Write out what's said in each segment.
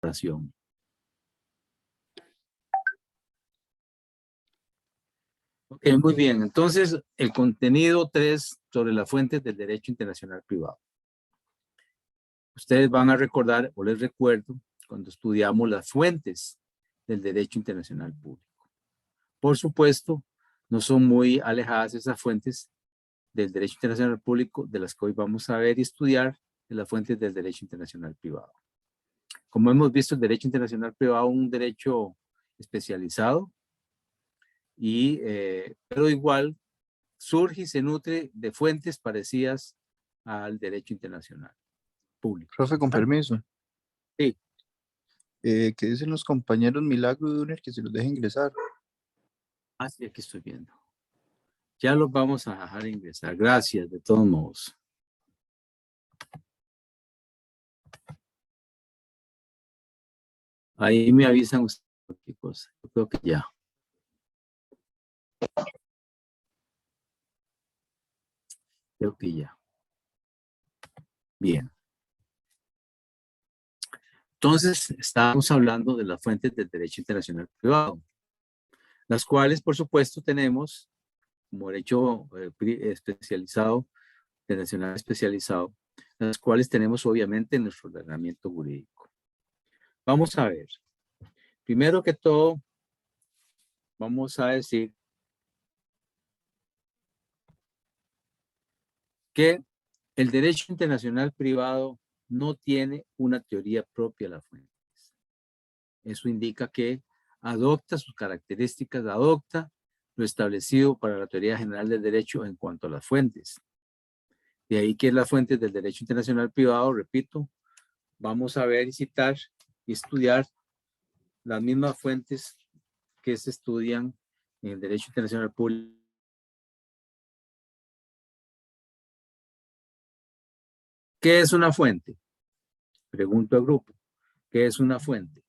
oración. Ok, muy bien. Entonces, el contenido 3 sobre las fuentes del derecho internacional privado. Ustedes van a recordar, o les recuerdo, cuando estudiamos las fuentes del derecho internacional público. Por supuesto, no son muy alejadas esas fuentes del derecho internacional público de las que hoy vamos a ver y estudiar de las fuentes del derecho internacional privado. Como hemos visto, el derecho internacional privado es un derecho especializado, pero igual surge y se nutre de fuentes parecidas al derecho internacional público. Profe, con permiso. Sí. ¿Qué dicen los compañeros Milagro y Duner que se los deje ingresar? Ah, sí, aquí estoy viendo. Ya los vamos a dejar ingresar. Gracias, de todos modos. Ahí me avisan ustedes cualquier cosa. Yo creo que ya. Creo que ya. Bien. Entonces, estábamos hablando de las fuentes del derecho internacional privado, las cuales, por supuesto, tenemos como derecho especializado, internacional especializado, las cuales tenemos obviamente en nuestro ordenamiento jurídico. Vamos a ver. Primero que todo, vamos a decir que el derecho internacional privado no tiene una teoría propia de las fuentes. Eso indica que adopta sus características, adopta lo establecido para la teoría general del derecho en cuanto a las fuentes. De ahí que las fuentes del derecho internacional privado, repito, vamos a ver y citar y estudiar las mismas fuentes que se estudian en el derecho internacional público. ¿Qué es una fuente? Pregunto al grupo. ¿Qué es una fuente?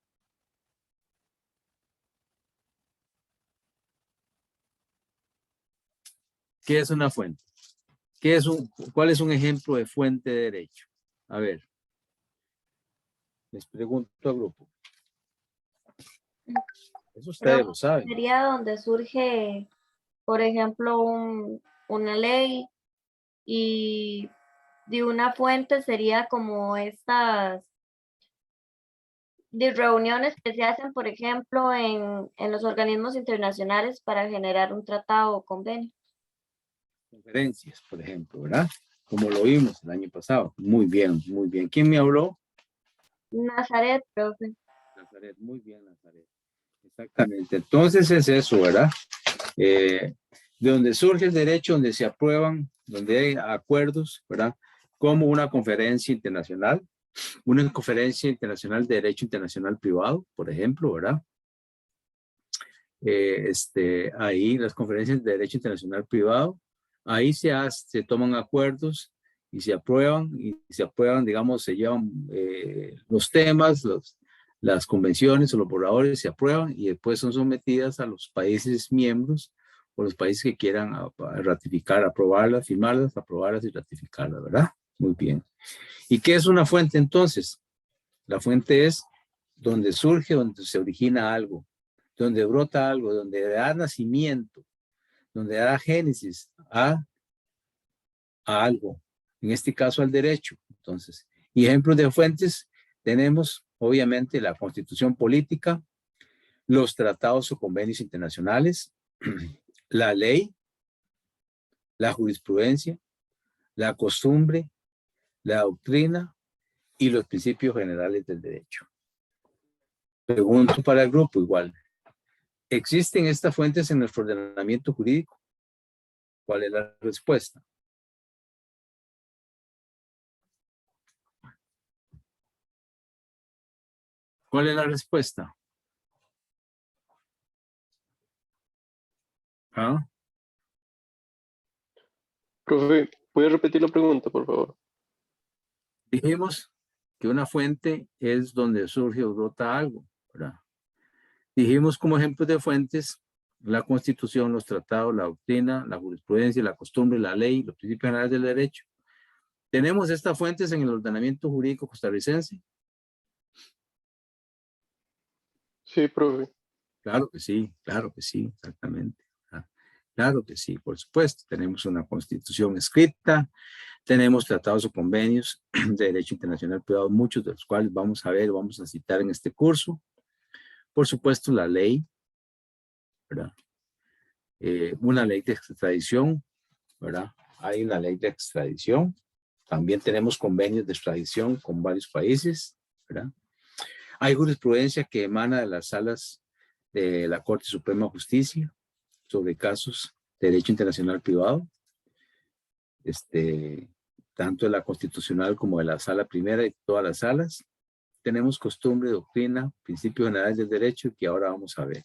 ¿Qué es una fuente? ¿Cuál es un ejemplo de fuente de derecho? A ver. Les pregunto al grupo. Eso ustedes lo saben. Sería donde surge, por ejemplo, una ley y de una fuente sería como estas de reuniones que se hacen, por ejemplo, en los organismos internacionales para generar un tratado o convenio. Conferencias, por ejemplo, ¿verdad? Como lo vimos el año pasado. Muy bien, muy bien. ¿Quién me habló? Nazaret, profe. Nazaret, muy bien, Nazaret. Exactamente. Entonces es eso, ¿verdad? De donde surge el derecho, donde se aprueban, donde hay acuerdos, ¿verdad? Como una conferencia internacional de derecho internacional privado, por ejemplo, ¿verdad? Ahí las conferencias de derecho internacional privado, ahí se toman acuerdos y se aprueban, digamos, se llevan los temas, las convenciones o los borradores se aprueban y después son sometidas a los países miembros o los países que quieran ratificar, aprobarlas, firmarlas, aprobarlas y ratificarlas, ¿verdad? Muy bien. ¿Y qué es una fuente entonces? La fuente es donde surge, donde se origina algo, donde brota algo, donde da nacimiento, donde da génesis a algo, en este caso al derecho. Entonces, y ejemplos de fuentes tenemos obviamente la Constitución política, los tratados o convenios internacionales, la ley, la jurisprudencia, la costumbre, la doctrina y los principios generales del derecho. Pregunto para el grupo igual. ¿Existen estas fuentes en nuestro ordenamiento jurídico? ¿Cuál es la respuesta? ¿Cuál es la respuesta? ¿Ah? Profe, ¿puede repetir la pregunta, por favor? Dijimos que una fuente es donde surge o brota algo, ¿verdad? Dijimos como ejemplos de fuentes la Constitución, los tratados, la doctrina, la jurisprudencia, la costumbre, la ley, los principios generales del derecho. ¿Tenemos estas fuentes en el ordenamiento jurídico costarricense? Sí, profe. Claro que sí, exactamente. Claro que sí, por supuesto. Tenemos una constitución escrita, tenemos tratados o convenios de derecho internacional privado, muchos de los cuales vamos a ver, vamos a citar en este curso. Por supuesto, la ley, ¿verdad? Una ley de extradición, ¿verdad? Hay una ley de extradición. También tenemos convenios de extradición con varios países, ¿verdad? Hay jurisprudencia que emana de las salas de la Corte Suprema de Justicia sobre casos de derecho internacional privado, tanto de la constitucional como de la sala primera y todas las salas. Tenemos costumbre, doctrina, principios generales del derecho que ahora vamos a ver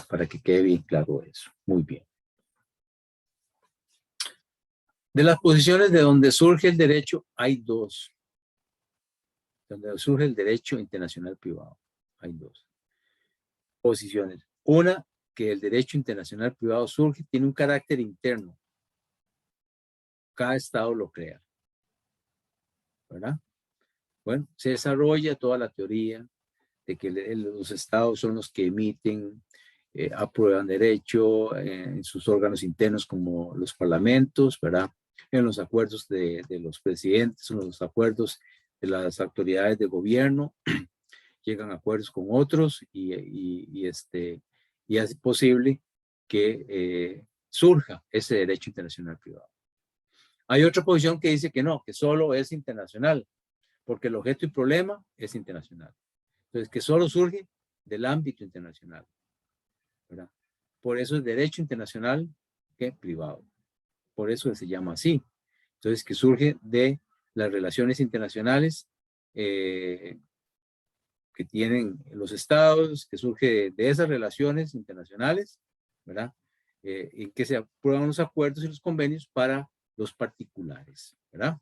para que quede bien claro eso. Muy bien. De las posiciones de donde surge el derecho, hay dos. Donde surge el derecho internacional privado, hay dos posiciones. Una, que el derecho internacional privado surge, tiene un carácter interno. Cada estado lo crea, ¿verdad? Bueno, se desarrolla toda la teoría de que los estados son los que emiten, aprueban derecho en sus órganos internos como los parlamentos, ¿verdad? En los acuerdos de los presidentes, en los acuerdos de las autoridades de gobierno, llegan a acuerdos con otros y hace posible que surja ese derecho internacional privado. Hay otra posición que dice que no, que solo es internacional, porque el objeto y problema es internacional. Entonces, que solo surge del ámbito internacional, ¿verdad? Por eso es derecho internacional que privado. Por eso se llama así. Entonces, que surge de las relaciones internacionales que tienen los estados, que surge de esas relaciones internacionales, ¿verdad? En que se aprueban los acuerdos y los convenios para los particulares, ¿verdad?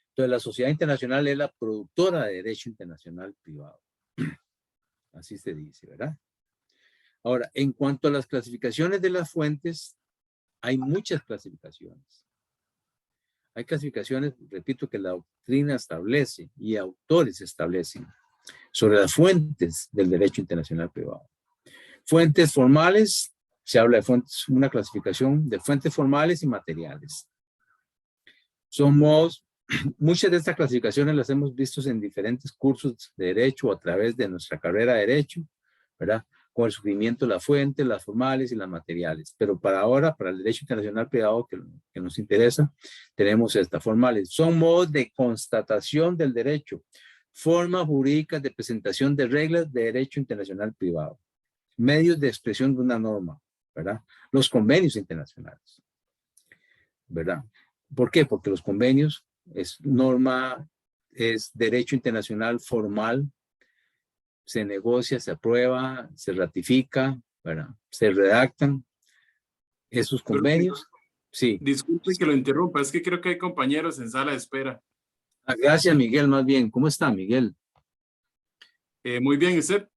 Entonces, la sociedad internacional es la productora de derecho internacional privado. Así se dice, ¿verdad? Ahora, en cuanto a las clasificaciones de las fuentes, hay muchas clasificaciones. Hay clasificaciones, repito, que la doctrina establece y autores establecen sobre las fuentes del derecho internacional privado. Fuentes formales, se habla de fuentes, una clasificación de fuentes formales y materiales. Muchas de estas clasificaciones las hemos visto en diferentes cursos de derecho a través de nuestra carrera de derecho, ¿verdad? Con el surgimiento de las fuentes, las formales y las materiales. Pero para ahora, para el derecho internacional privado que nos interesa, tenemos estas formales. Son modos de constatación del derecho, formas jurídicas de presentación de reglas de derecho internacional privado, medios de expresión de una norma, ¿verdad? Los convenios internacionales, ¿verdad? ¿Por qué? Porque los convenios es norma, es derecho internacional formal, se negocia, se aprueba, se ratifica, ¿verdad? Se redactan esos convenios. Sí. Disculpe que lo interrumpa, es que creo que hay compañeros en sala de espera. Gracias, Miguel, más bien. ¿Cómo está, Miguel? Muy bien, ¿y usted?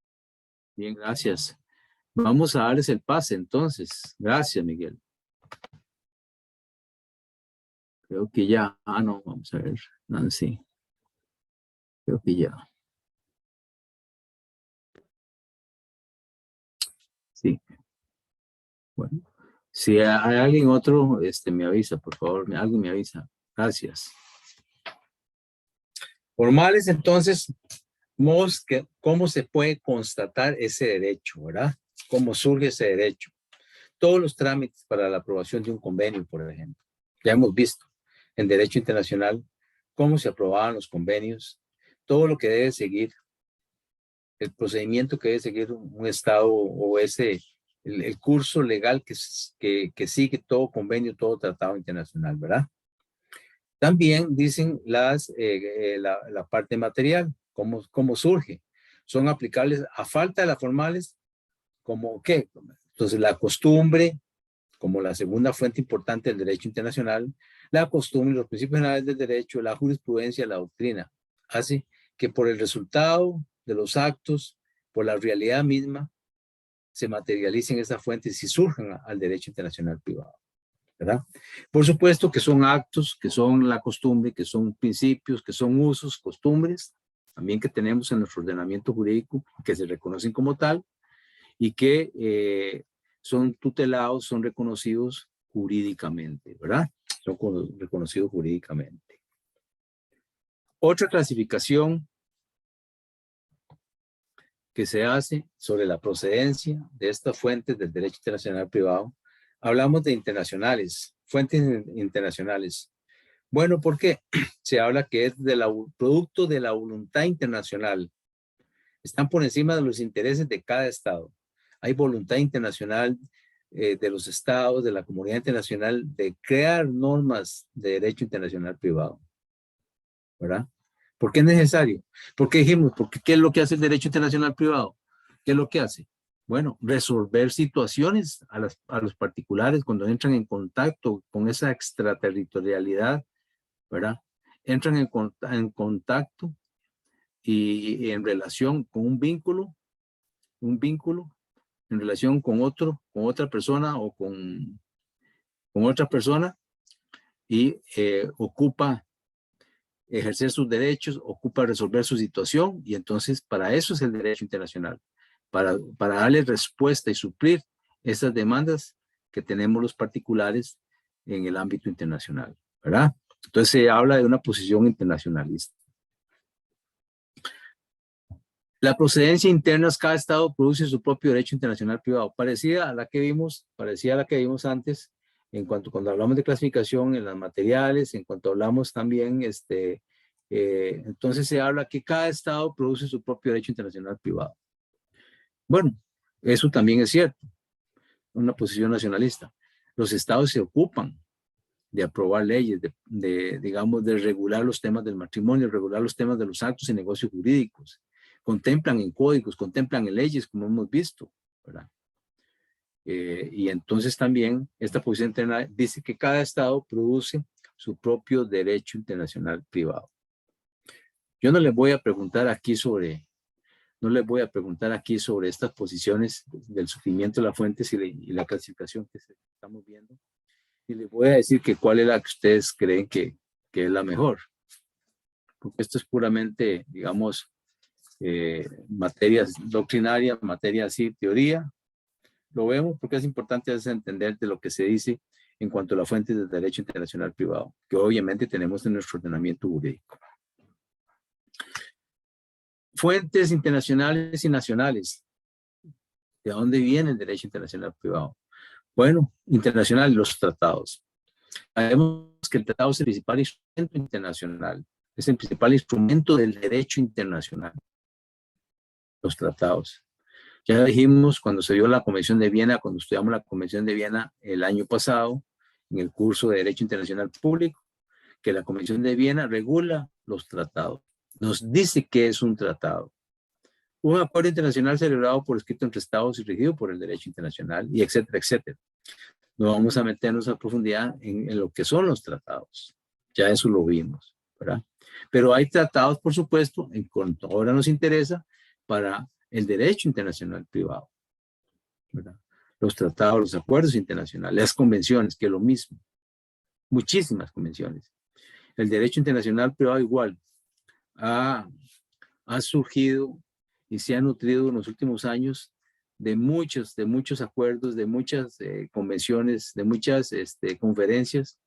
Bien, gracias. Vamos a darles el pase, entonces. Gracias, Miguel. Creo que ya. No, vamos a ver. Nancy. Creo que ya. Sí. Bueno. Si hay alguien otro, me avisa, por favor. Alguien me avisa. Gracias. Formales, entonces, ¿cómo se puede constatar ese derecho, verdad? ¿Cómo surge ese derecho? Todos los trámites para la aprobación de un convenio, por ejemplo. Ya hemos visto en derecho internacional cómo se aprobaban los convenios, todo lo que debe seguir, el procedimiento que debe seguir un Estado o el curso legal que sigue todo convenio, todo tratado internacional, ¿verdad? También dicen la parte material, cómo surge. Son aplicables a falta de las formales, como ¿qué? Entonces la costumbre, como la segunda fuente importante del derecho internacional, la costumbre, los principios generales del derecho, la jurisprudencia, la doctrina, hace que por el resultado de los actos, por la realidad misma, se materialicen esas fuentes y surjan al derecho internacional privado, ¿verdad? Por supuesto que son actos, que son la costumbre, que son principios, que son usos, costumbres, también que tenemos en nuestro ordenamiento jurídico, que se reconocen como tal y que son tutelados, son reconocidos jurídicamente, ¿verdad? Son reconocidos jurídicamente. Otra clasificación que se hace sobre la procedencia de estas fuentes del derecho internacional privado, hablamos de internacionales, fuentes internacionales. Bueno, ¿por qué? Se habla que es producto de la voluntad internacional. Están por encima de los intereses de cada estado. Hay voluntad internacional de los estados, de la comunidad internacional, de crear normas de derecho internacional privado. ¿Verdad? ¿Por qué es necesario? ¿Por qué dijimos? Porque ¿qué es lo que hace el derecho internacional privado? ¿Qué es lo que hace? Bueno, resolver situaciones a los particulares cuando entran en contacto con esa extraterritorialidad, ¿verdad? Entran en contacto y en relación con un vínculo en relación con otra persona o con otra persona y ocupa ejercer sus derechos, ocupa resolver su situación y entonces para eso es el derecho internacional, para darle respuesta y suplir esas demandas que tenemos los particulares en el ámbito internacional, ¿verdad? Entonces se habla de una posición internacionalista. La procedencia interna, cada estado produce su propio derecho internacional privado, parecida a la que vimos antes, en cuanto cuando hablamos de clasificación en las materiales, en cuanto hablamos también, entonces se habla que cada estado produce su propio derecho internacional privado. Bueno, eso también es cierto, una posición nacionalista. Los estados se ocupan de aprobar leyes, digamos, de regular los temas del matrimonio, regular los temas de los actos y negocios jurídicos. Contemplan en códigos, contemplan en leyes, como hemos visto, ¿verdad? Y entonces también esta posición interna dice que cada estado produce su propio derecho internacional privado. Yo no les voy a preguntar aquí sobre estas posiciones del sufrimiento de las fuentes y la clasificación que estamos viendo. Y les voy a decir que cuál es la que ustedes creen que es la mejor. Porque esto es puramente, digamos, materias doctrinarias, materia así, teoría. Lo vemos porque es importante entender de lo que se dice en cuanto a las fuentes del derecho internacional privado, que obviamente tenemos en nuestro ordenamiento jurídico. Fuentes internacionales y nacionales. ¿De dónde viene el derecho internacional privado? Bueno, internacional, los tratados. Sabemos que el tratado es el principal instrumento internacional, es el principal instrumento del derecho internacional. Los tratados. Ya dijimos cuando se dio la Convención de Viena, cuando estudiamos la Convención de Viena el año pasado, en el curso de Derecho Internacional Público, que la Convención de Viena regula los tratados. Nos dice qué es un tratado. Un acuerdo internacional celebrado por escrito entre estados y regido por el derecho internacional, y etcétera, etcétera. No vamos a meternos a profundidad en lo que son los tratados. Ya eso lo vimos, ¿verdad? Pero hay tratados, por supuesto, en cuanto ahora nos interesa, para el derecho internacional privado, ¿verdad? Los tratados, los acuerdos internacionales, las convenciones, que es lo mismo. Muchísimas convenciones. El derecho internacional privado igual ha surgido y se ha nutrido en los últimos años de muchos acuerdos, de muchas convenciones, de muchas conferencias,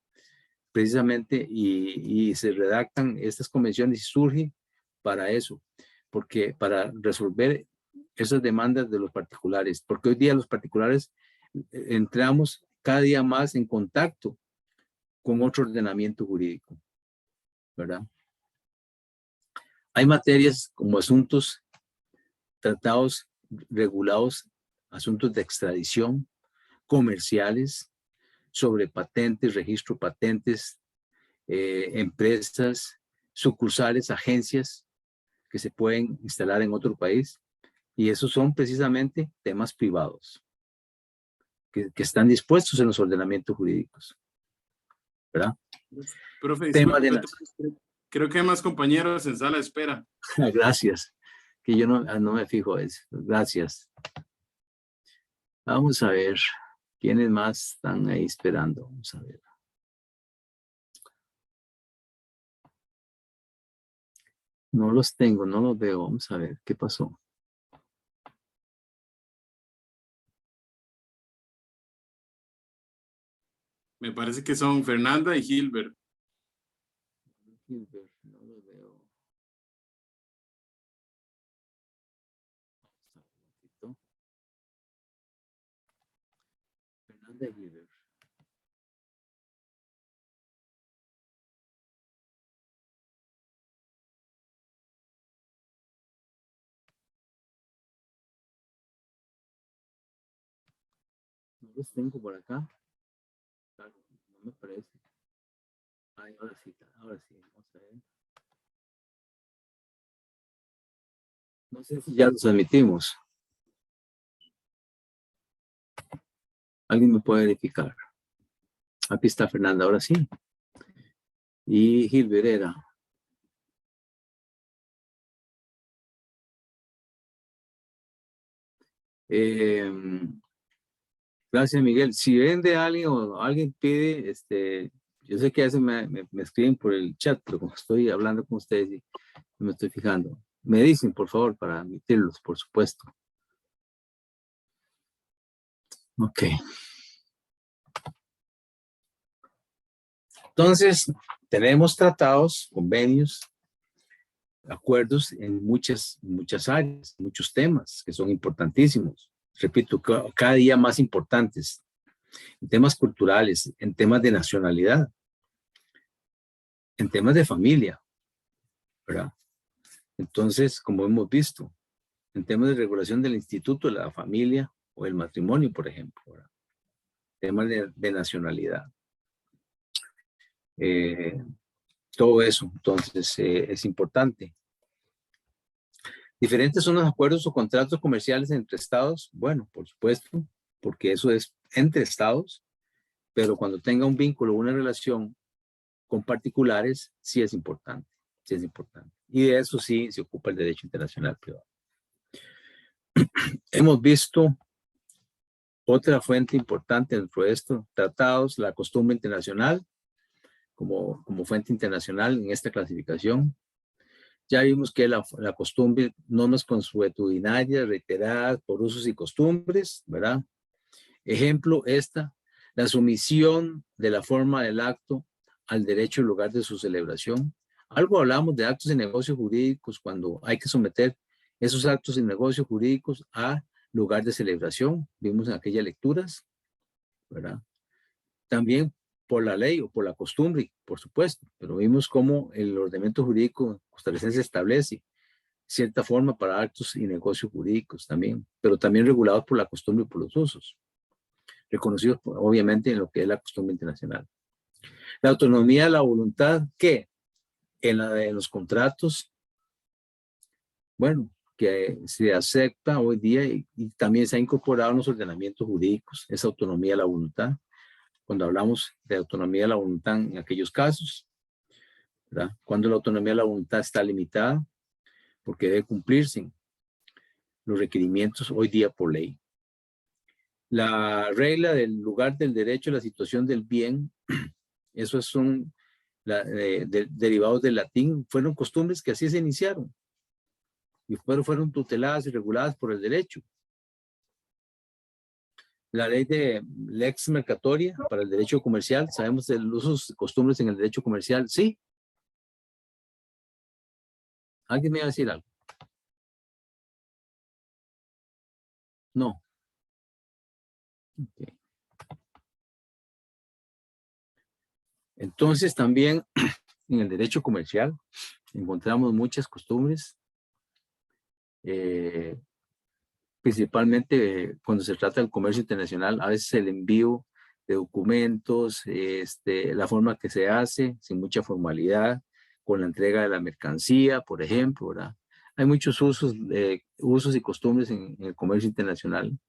precisamente, y se redactan estas convenciones y surge para eso, porque para resolver esas demandas de los particulares, porque hoy día los particulares entramos cada día más en contacto con otro ordenamiento jurídico, ¿verdad? Hay materias como asuntos tratados regulados, asuntos de extradición, comerciales, sobre patentes, registro patentes, empresas, sucursales, agencias que se pueden instalar en otro país. Y esos son precisamente temas privados que están dispuestos en los ordenamientos jurídicos, ¿verdad? Profe, Tema disculpe, de creo que hay más compañeros en sala de espera. Gracias, que yo no me fijo eso. Gracias. Vamos a ver, ¿quiénes más están ahí esperando? Vamos a ver. No los tengo, no los veo. Vamos a ver qué pasó. Me parece que son Fernanda y Gilbert. Gilbert, no los veo. Un momentito. Fernanda y Gilbert. No los tengo por acá. Claro, no me parece. Ay, ahora sí, vamos a ver. No sé si ya los admitimos. ¿Alguien me puede verificar? Aquí está Fernanda, ahora sí. Y Gilbert era. Gracias, Miguel. Si ven de alguien o alguien pide, yo sé que a veces me escriben por el chat, pero como estoy hablando con ustedes y me estoy fijando, me dicen, por favor, para admitirlos, por supuesto. Ok. Entonces, tenemos tratados, convenios, acuerdos en muchas áreas, muchos temas que son importantísimos. Repito, cada día más importantes. En temas culturales, en temas de nacionalidad, en temas de familia, ¿verdad? Entonces, como hemos visto, en temas de regulación del instituto, de la familia o el matrimonio, por ejemplo, ¿verdad? Temas de nacionalidad. Todo eso, entonces, es importante. ¿Diferentes son los acuerdos o contratos comerciales entre estados? Bueno, por supuesto, porque eso es entre estados, pero cuando tenga un vínculo o una relación con particulares, sí es importante, sí es importante. Y de eso sí se ocupa el derecho internacional privado. Hemos visto otra fuente importante dentro de esto, tratados, la costumbre internacional, como fuente internacional en esta clasificación. Ya vimos que la costumbre, normas consuetudinarias, reiteradas por usos y costumbres, ¿verdad? Ejemplo, la sumisión de la forma del acto al derecho en lugar de su celebración. Algo hablamos de actos y negocios jurídicos cuando hay que someter esos actos y negocios jurídicos a lugar de celebración. Vimos en aquellas lecturas, ¿verdad? También por la ley o por la costumbre, por supuesto, pero vimos cómo el ordenamiento jurídico costarricense establece cierta forma para actos y negocios jurídicos también, pero también regulados por la costumbre y por los usos, reconocidos obviamente en lo que es la costumbre internacional. La autonomía de la voluntad, ¿qué? En los contratos, bueno, que se acepta hoy día y también se ha incorporado en los ordenamientos jurídicos, esa autonomía de la voluntad, cuando hablamos de autonomía de la voluntad en aquellos casos, ¿verdad? Cuando la autonomía de la voluntad está limitada, porque debe cumplirse los requerimientos hoy día por ley. La regla del lugar del derecho, la situación del bien, esos son derivados del latín, fueron costumbres que así se iniciaron y fueron tuteladas y reguladas por el derecho. La ley de lex mercatoria para el derecho comercial, sabemos de los usos y costumbres en el derecho comercial, sí. ¿Alguien me va a decir algo? No. Okay. Entonces también en el derecho comercial encontramos muchas costumbres, principalmente cuando se trata del comercio internacional, a veces el envío de documentos, la forma que se hace, sin mucha formalidad, con la entrega de la mercancía, por ejemplo, ¿verdad? Hay muchos usos y costumbres en el comercio internacional,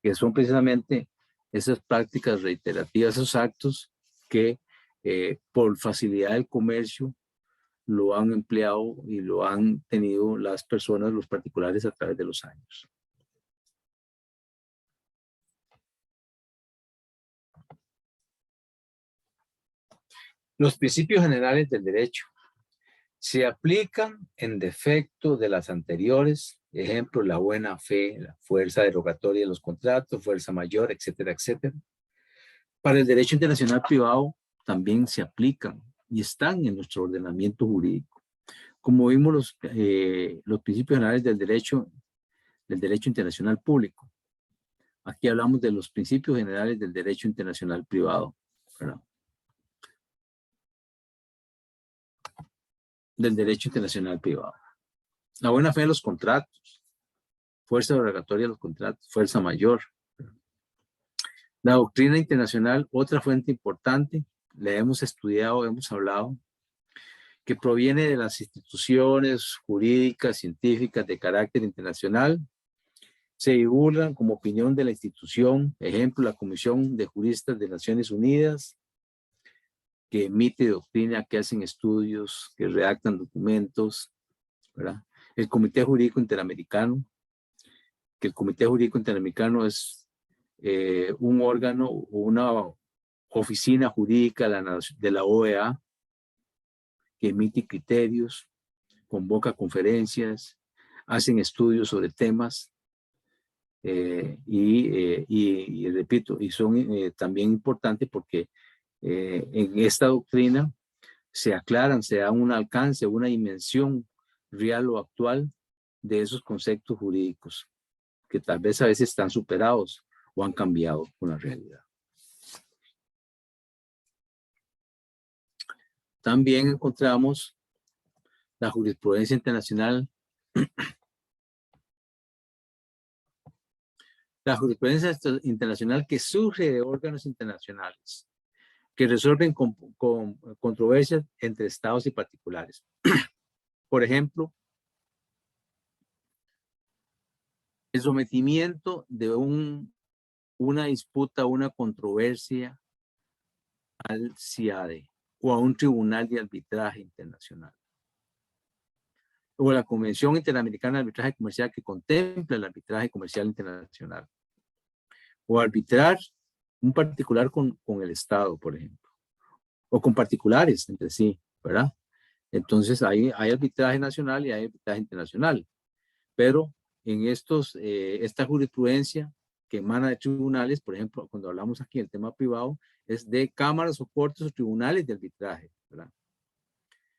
que son precisamente esas prácticas reiterativas, esos actos que por facilidad del comercio lo han empleado y lo han tenido las personas, los particulares a través de los años. Los principios generales del derecho. Se aplican en defecto de las anteriores, ejemplo, la buena fe, la fuerza derogatoria de los contratos, fuerza mayor, etcétera, etcétera. Para el derecho internacional privado también se aplican y están en nuestro ordenamiento jurídico. Como vimos los principios generales del derecho internacional público. Aquí hablamos de los principios generales del derecho internacional privado, ¿verdad? Del derecho internacional privado. La buena fe de los contratos, fuerza derogatoria de los contratos, fuerza mayor. La doctrina internacional, otra fuente importante, la hemos estudiado, hemos hablado, que proviene de las instituciones jurídicas, científicas de carácter internacional, se divulgan como opinión de la institución, ejemplo, la Comisión de Juristas de Naciones Unidas, que emite doctrina, que hacen estudios, que redactan documentos, ¿verdad? El Comité Jurídico Interamericano, que el Comité Jurídico Interamericano es un órgano o una oficina jurídica de la OEA que emite criterios, convoca conferencias, hacen estudios sobre temas y repito, y son también importantes porque en esta doctrina se aclaran, se da un alcance, una dimensión real o actual de esos conceptos jurídicos que tal vez a veces están superados o han cambiado con la realidad. También encontramos la jurisprudencia internacional. La jurisprudencia internacional que surge de órganos internacionales que resuelven con controversias entre estados y particulares. Por ejemplo, el sometimiento de una disputa, una controversia al CIADE o a un tribunal de arbitraje internacional. O la Convención Interamericana de Arbitraje Comercial que contempla el arbitraje comercial internacional. O arbitrar un particular con el Estado, por ejemplo. O con particulares entre sí, ¿verdad? Entonces hay arbitraje nacional y hay arbitraje internacional. Pero en esta jurisprudencia que emana de tribunales, por ejemplo, cuando hablamos aquí del tema privado, es de cámaras o cortes o tribunales de arbitraje, ¿verdad?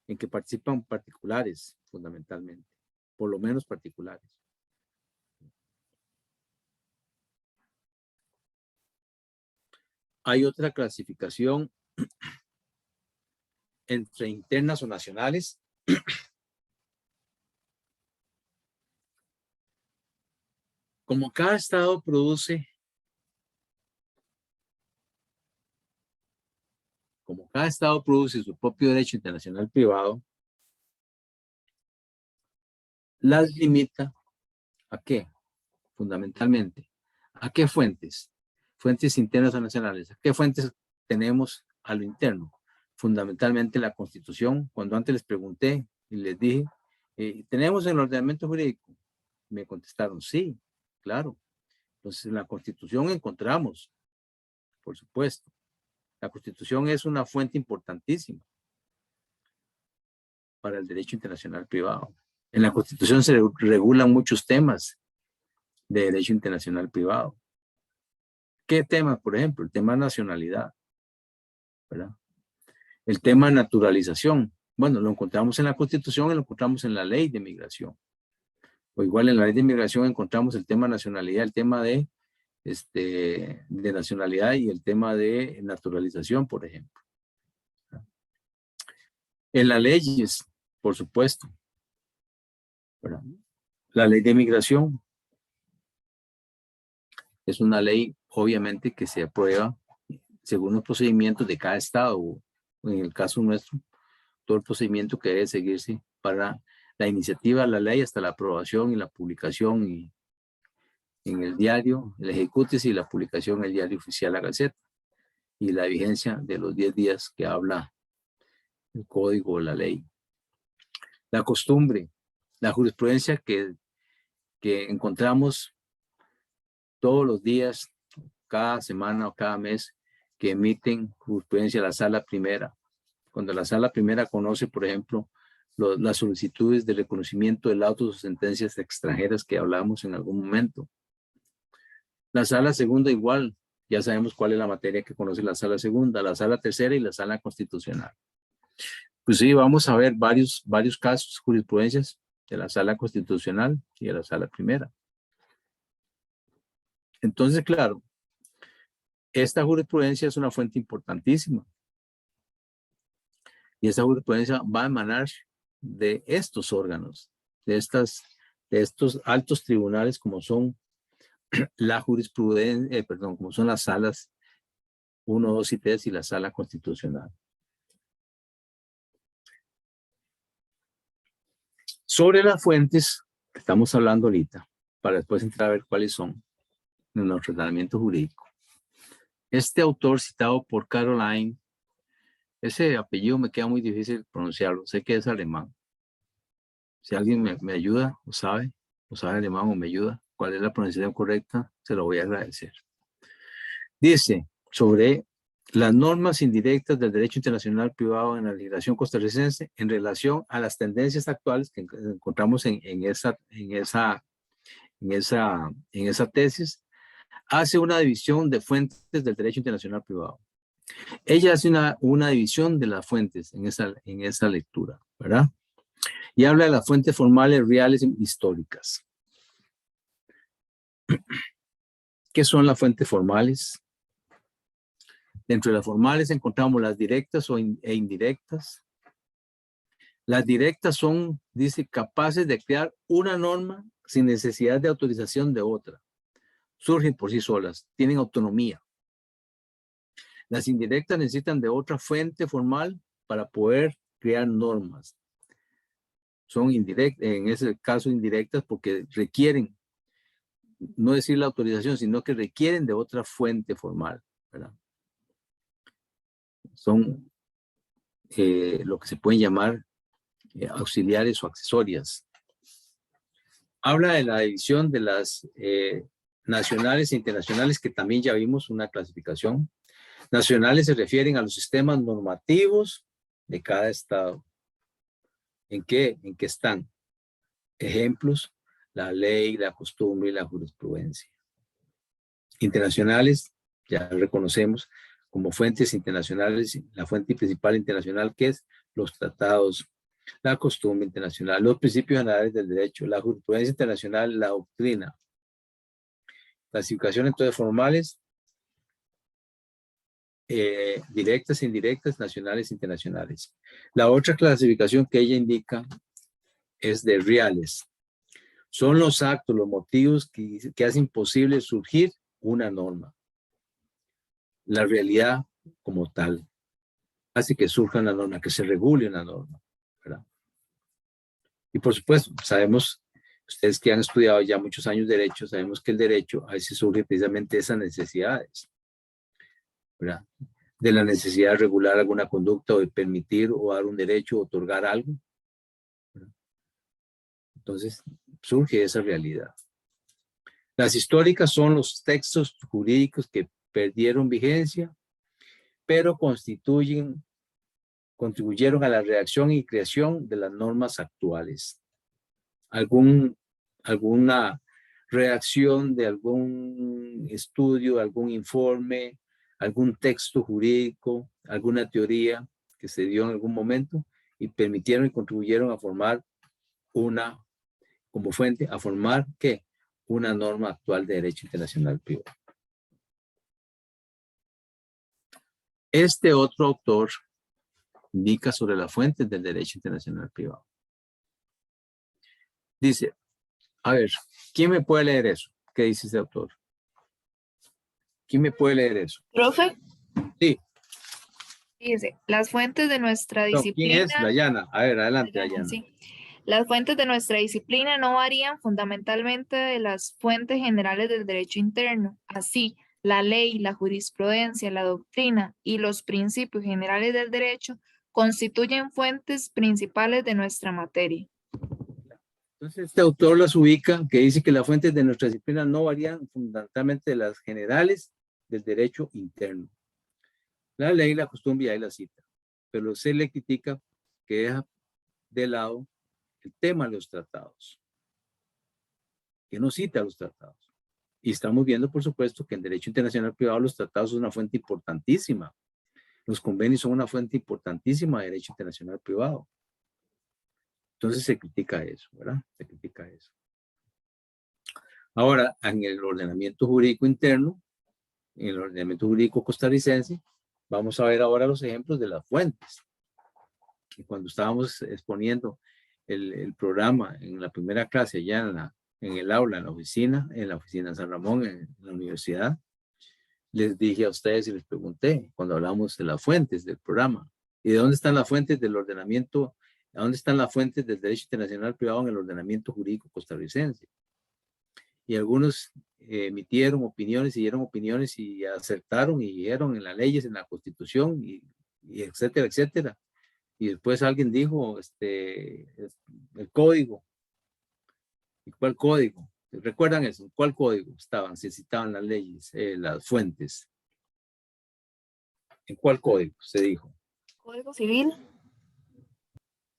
En que participan particulares, fundamentalmente, por lo menos particulares. Hay otra clasificación entre internas o nacionales. Como cada estado produce su propio derecho internacional privado, las limita ¿a qué? Fundamentalmente, ¿a qué fuentes? Fuentes internas o nacionales. ¿A qué fuentes tenemos a lo interno? Fundamentalmente la Constitución. Cuando antes les pregunté y les dije, ¿tenemos el ordenamiento jurídico? Me contestaron, sí, claro. Entonces, en la Constitución encontramos, por supuesto. La Constitución es una fuente importantísima para el derecho internacional privado. En la Constitución se regulan muchos temas de derecho internacional privado. ¿Qué temas? Por ejemplo, el tema de nacionalidad, ¿verdad? El tema de naturalización. Bueno, lo encontramos en la Constitución y lo encontramos en la Ley de Migración. O igual en la Ley de Migración encontramos el tema de nacionalidad, el tema de nacionalidad y el tema de naturalización, por ejemplo. En las leyes, por supuesto, ¿verdad? La Ley de Migración es una ley, obviamente, que se aprueba según los procedimientos de cada estado, o en el caso nuestro, todo el procedimiento que debe seguirse para la iniciativa, la ley, hasta la aprobación y la publicación y en el diario, el ejecutis y la publicación en el diario oficial, la Gaceta, y la vigencia de los 10 días que habla el código o la ley. La costumbre, la jurisprudencia que encontramos todos los días, cada semana o cada mes, que emiten jurisprudencia la Sala Primera. Cuando la Sala Primera conoce, por ejemplo, las solicitudes de reconocimiento de laudos o sentencias extranjeras que hablamos en algún momento. La sala segunda igual, ya sabemos cuál es la materia que conoce la sala segunda, la sala tercera y la sala constitucional. Pues sí, vamos a ver varios casos, jurisprudencias de la sala constitucional y de la sala primera. Entonces, claro, esta jurisprudencia es una fuente importantísima. Y esta jurisprudencia va a emanar de estos órganos, de estos altos tribunales como son la jurisprudencia, como son las salas 1, 2 y 3 y la sala constitucional. Sobre las fuentes que estamos hablando ahorita, para después entrar a ver cuáles son en nuestro ordenamiento jurídico. Este autor citado por Caroline, ese apellido me queda muy difícil pronunciarlo, sé que es alemán. Si alguien me ayuda, o sabe alemán o me ayuda, cuál es la pronunciación correcta, se lo voy a agradecer. Dice sobre las normas indirectas del derecho internacional privado en la legislación costarricense en relación a las tendencias actuales que encontramos en esa tesis, hace una división de fuentes del derecho internacional privado. Ella hace una división de las fuentes en esa lectura, ¿verdad? Y habla de las fuentes formales, reales y históricas. ¿Qué son las fuentes formales? Dentro de las formales encontramos las directas e indirectas. Las directas son, dice, capaces de crear una norma sin necesidad de autorización de otra. Surgen por sí solas, tienen autonomía. Las indirectas necesitan de otra fuente formal para poder crear normas. Son indirectas, en ese caso indirectas porque requieren, no decir la autorización, sino que requieren de otra fuente formal, ¿verdad? Son lo que se pueden llamar auxiliares o accesorias. Habla de la división de las nacionales e internacionales, que también ya vimos una clasificación. Nacionales se refieren a los sistemas normativos de cada estado. ¿En qué están? Ejemplos, la ley, la costumbre y la jurisprudencia. Internacionales, ya reconocemos como fuentes internacionales, la fuente principal internacional que es los tratados, la costumbre internacional, los principios generales del derecho, la jurisprudencia internacional, la doctrina. Clasificación entonces formales, directas e indirectas, nacionales e internacionales. La otra clasificación que ella indica es de reales. Son los actos, los motivos que hacen posible surgir una norma. La realidad como tal hace que surja una norma, que se regule una norma, ¿verdad? Y por supuesto, sabemos, ustedes que han estudiado ya muchos años derecho, sabemos que el derecho a veces surge precisamente de esas necesidades, ¿verdad? De la necesidad de regular alguna conducta o de permitir o dar un derecho o otorgar algo, ¿verdad? Entonces, surge esa realidad. Las históricas son los textos jurídicos que perdieron vigencia, pero contribuyeron a la redacción y creación de las normas actuales. Alguna redacción de algún estudio, algún informe, algún texto jurídico, alguna teoría que se dio en algún momento y permitieron y contribuyeron a formar como fuente, a formar ¿qué? Una norma actual de derecho internacional privado. Este otro autor indica sobre las fuentes del derecho internacional privado. Dice, a ver, ¿quién me puede leer eso? ¿Qué dice este autor? ¿Quién me puede leer eso? Profe. Sí. Dice, las fuentes de nuestra disciplina... ¿Quién es? Dayana. A ver, adelante, Dayana. Sí. Las fuentes de nuestra disciplina no varían fundamentalmente de las fuentes generales del derecho interno. Así, la ley, la jurisprudencia, la doctrina y los principios generales del derecho constituyen fuentes principales de nuestra materia. Entonces, este autor las ubica, que dice que las fuentes de nuestra disciplina no varían fundamentalmente de las generales del derecho interno. La ley, la costumbre y ahí la cita. Pero se le critica que deja de lado el tema de los tratados, que no cita los tratados. Y estamos viendo, por supuesto, que en derecho internacional privado los tratados son una fuente importantísima. Los convenios son una fuente importantísima de derecho internacional privado. Entonces se critica eso, ¿verdad? Se critica eso. Ahora, en el ordenamiento jurídico interno, en el ordenamiento jurídico costarricense, vamos a ver ahora los ejemplos de las fuentes. Y cuando estábamos exponiendo el programa en la primera clase, allá en el aula, en la oficina de San Ramón, en la universidad, les dije a ustedes y les pregunté, cuando hablamos de las fuentes del programa, ¿y de dónde están las fuentes del ordenamiento? ¿Dónde están las fuentes del derecho internacional privado en el ordenamiento jurídico costarricense? Y algunos emitieron opiniones y dieron opiniones y acertaron y dijeron en las leyes, en la Constitución y etcétera, etcétera. Y después alguien dijo, el código. ¿Y cuál código? ¿Recuerdan eso? ¿Cuál código estaban? Se citaban las leyes, las fuentes. ¿En cuál código se dijo? Código Civil.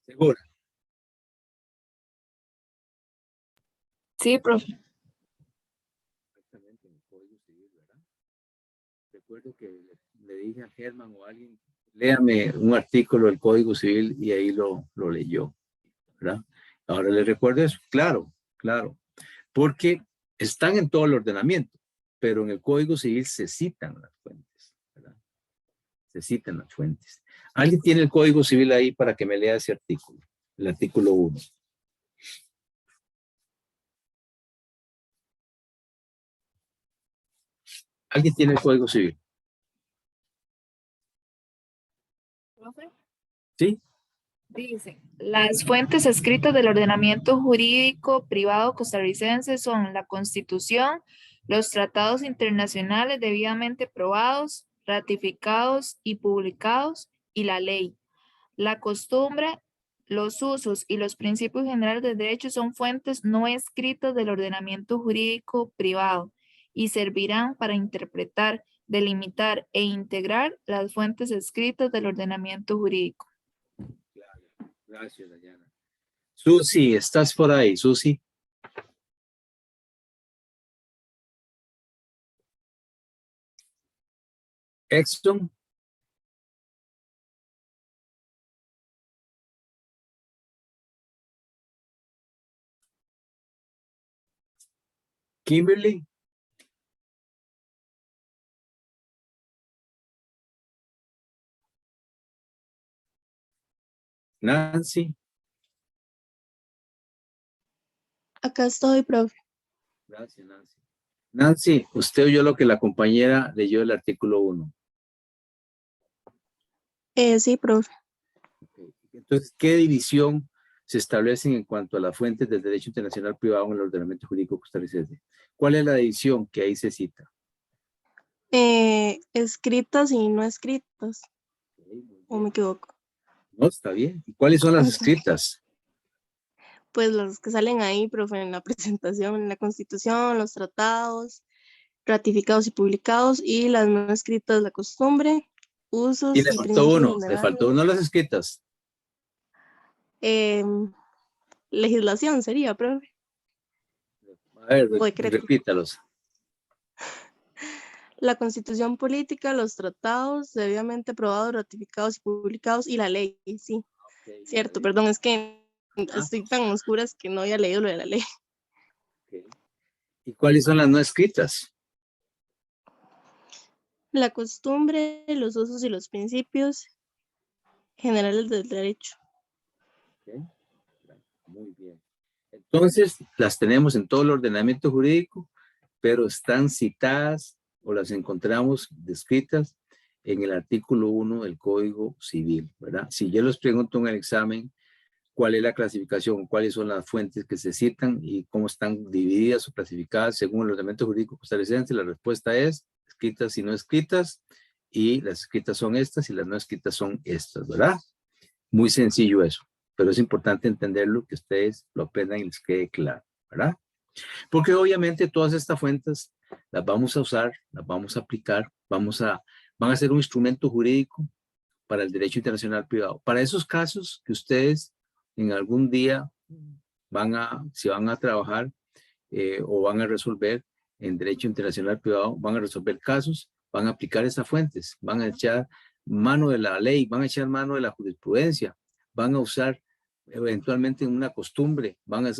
¿Segura? Sí, profe. Exactamente, en el Código Civil, ¿verdad? Recuerdo que le dije a Germán o a alguien, léame un artículo del Código Civil y ahí lo leyó, ¿verdad? Ahora le recuerdo eso, claro, claro, porque están en todo el ordenamiento, pero en el Código Civil se citan las fuentes, ¿verdad? Se citan las fuentes. ¿Alguien tiene el Código Civil ahí para que me lea ese artículo? El artículo 1. ¿Alguien tiene el Código Civil? Profe. ¿Sí? Dice, las fuentes escritas del ordenamiento jurídico privado costarricense son la Constitución, los tratados internacionales debidamente aprobados, ratificados y publicados, y la ley. La costumbre, los usos y los principios generales del derecho son fuentes no escritas del ordenamiento jurídico privado y servirán para interpretar, delimitar e integrar las fuentes escritas del ordenamiento jurídico. Gracias, Dayana. Susi, ¿estás por ahí, Susi? Exton. Kimberly. Nancy. Acá estoy, profe. Gracias, Nancy. Nancy, usted oyó lo que la compañera leyó del artículo 1. Sí, profe. Okay. Entonces, ¿qué división se establecen en cuanto a las fuentes del derecho internacional privado en el ordenamiento jurídico costarricense? ¿Cuál es la división que ahí se cita? Escritas y no escritas. Okay, muy ¿O me bien. equivoco? No, está bien. ¿Y cuáles son las Ok. escritas? Pues las que salen ahí, profe, en la presentación, en la Constitución, los tratados, ratificados y publicados, y las no escritas, la costumbre, usos Y le y faltó principios uno, le generales. faltó uno las escritas. Legislación sería, profe. A ver, O decreto. repítalos. La Constitución política, los tratados debidamente aprobados, ratificados y publicados, y la ley, sí. Okay, Cierto, muy bien. perdón, es que Ah. estoy tan oscuras que no había leído lo de la ley. Okay. ¿Y cuáles son las no escritas? La costumbre, los usos y los principios generales del derecho. Okay. Muy bien. Entonces, las tenemos en todo el ordenamiento jurídico, pero están citadas o las encontramos descritas en el artículo 1 del Código Civil, ¿verdad? Si yo les pregunto en el examen cuál es la clasificación, cuáles son las fuentes que se citan y cómo están divididas o clasificadas según el ordenamiento jurídico costarricense, la respuesta es escritas y no escritas, y las escritas son estas y las no escritas son estas, ¿verdad? Muy sencillo eso, pero es importante entenderlo, que ustedes lo aprendan y les quede claro, ¿verdad? Porque obviamente todas estas fuentes las vamos a usar, las vamos a aplicar, van a ser un instrumento jurídico para el derecho internacional privado. Para esos casos que ustedes en algún día si van a trabajar o van a resolver en derecho internacional privado, van a resolver casos, van a aplicar esas fuentes, van a echar mano de la ley, van a echar mano de la jurisprudencia, van a usar eventualmente una costumbre, van a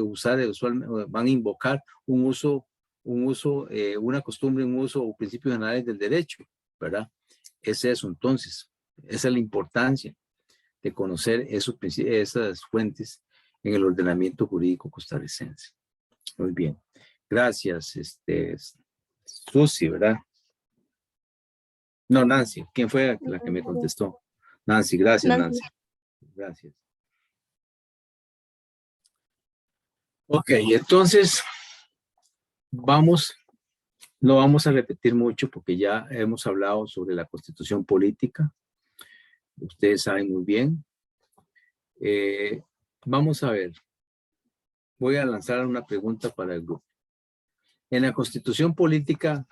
usar, van a invocar una costumbre, un uso o principios generales del derecho, ¿verdad? Es eso, entonces, esa es la importancia de conocer esas fuentes en el ordenamiento jurídico costarricense. Muy bien. Gracias, Susi, ¿verdad? No, Nancy. ¿Quién fue la que me contestó? Nancy, gracias, Nancy. Gracias. Ok, entonces, no vamos a repetir mucho porque ya hemos hablado sobre la constitución política. Ustedes saben muy bien. Vamos a ver. Voy a lanzar una pregunta para el grupo. En la constitución política,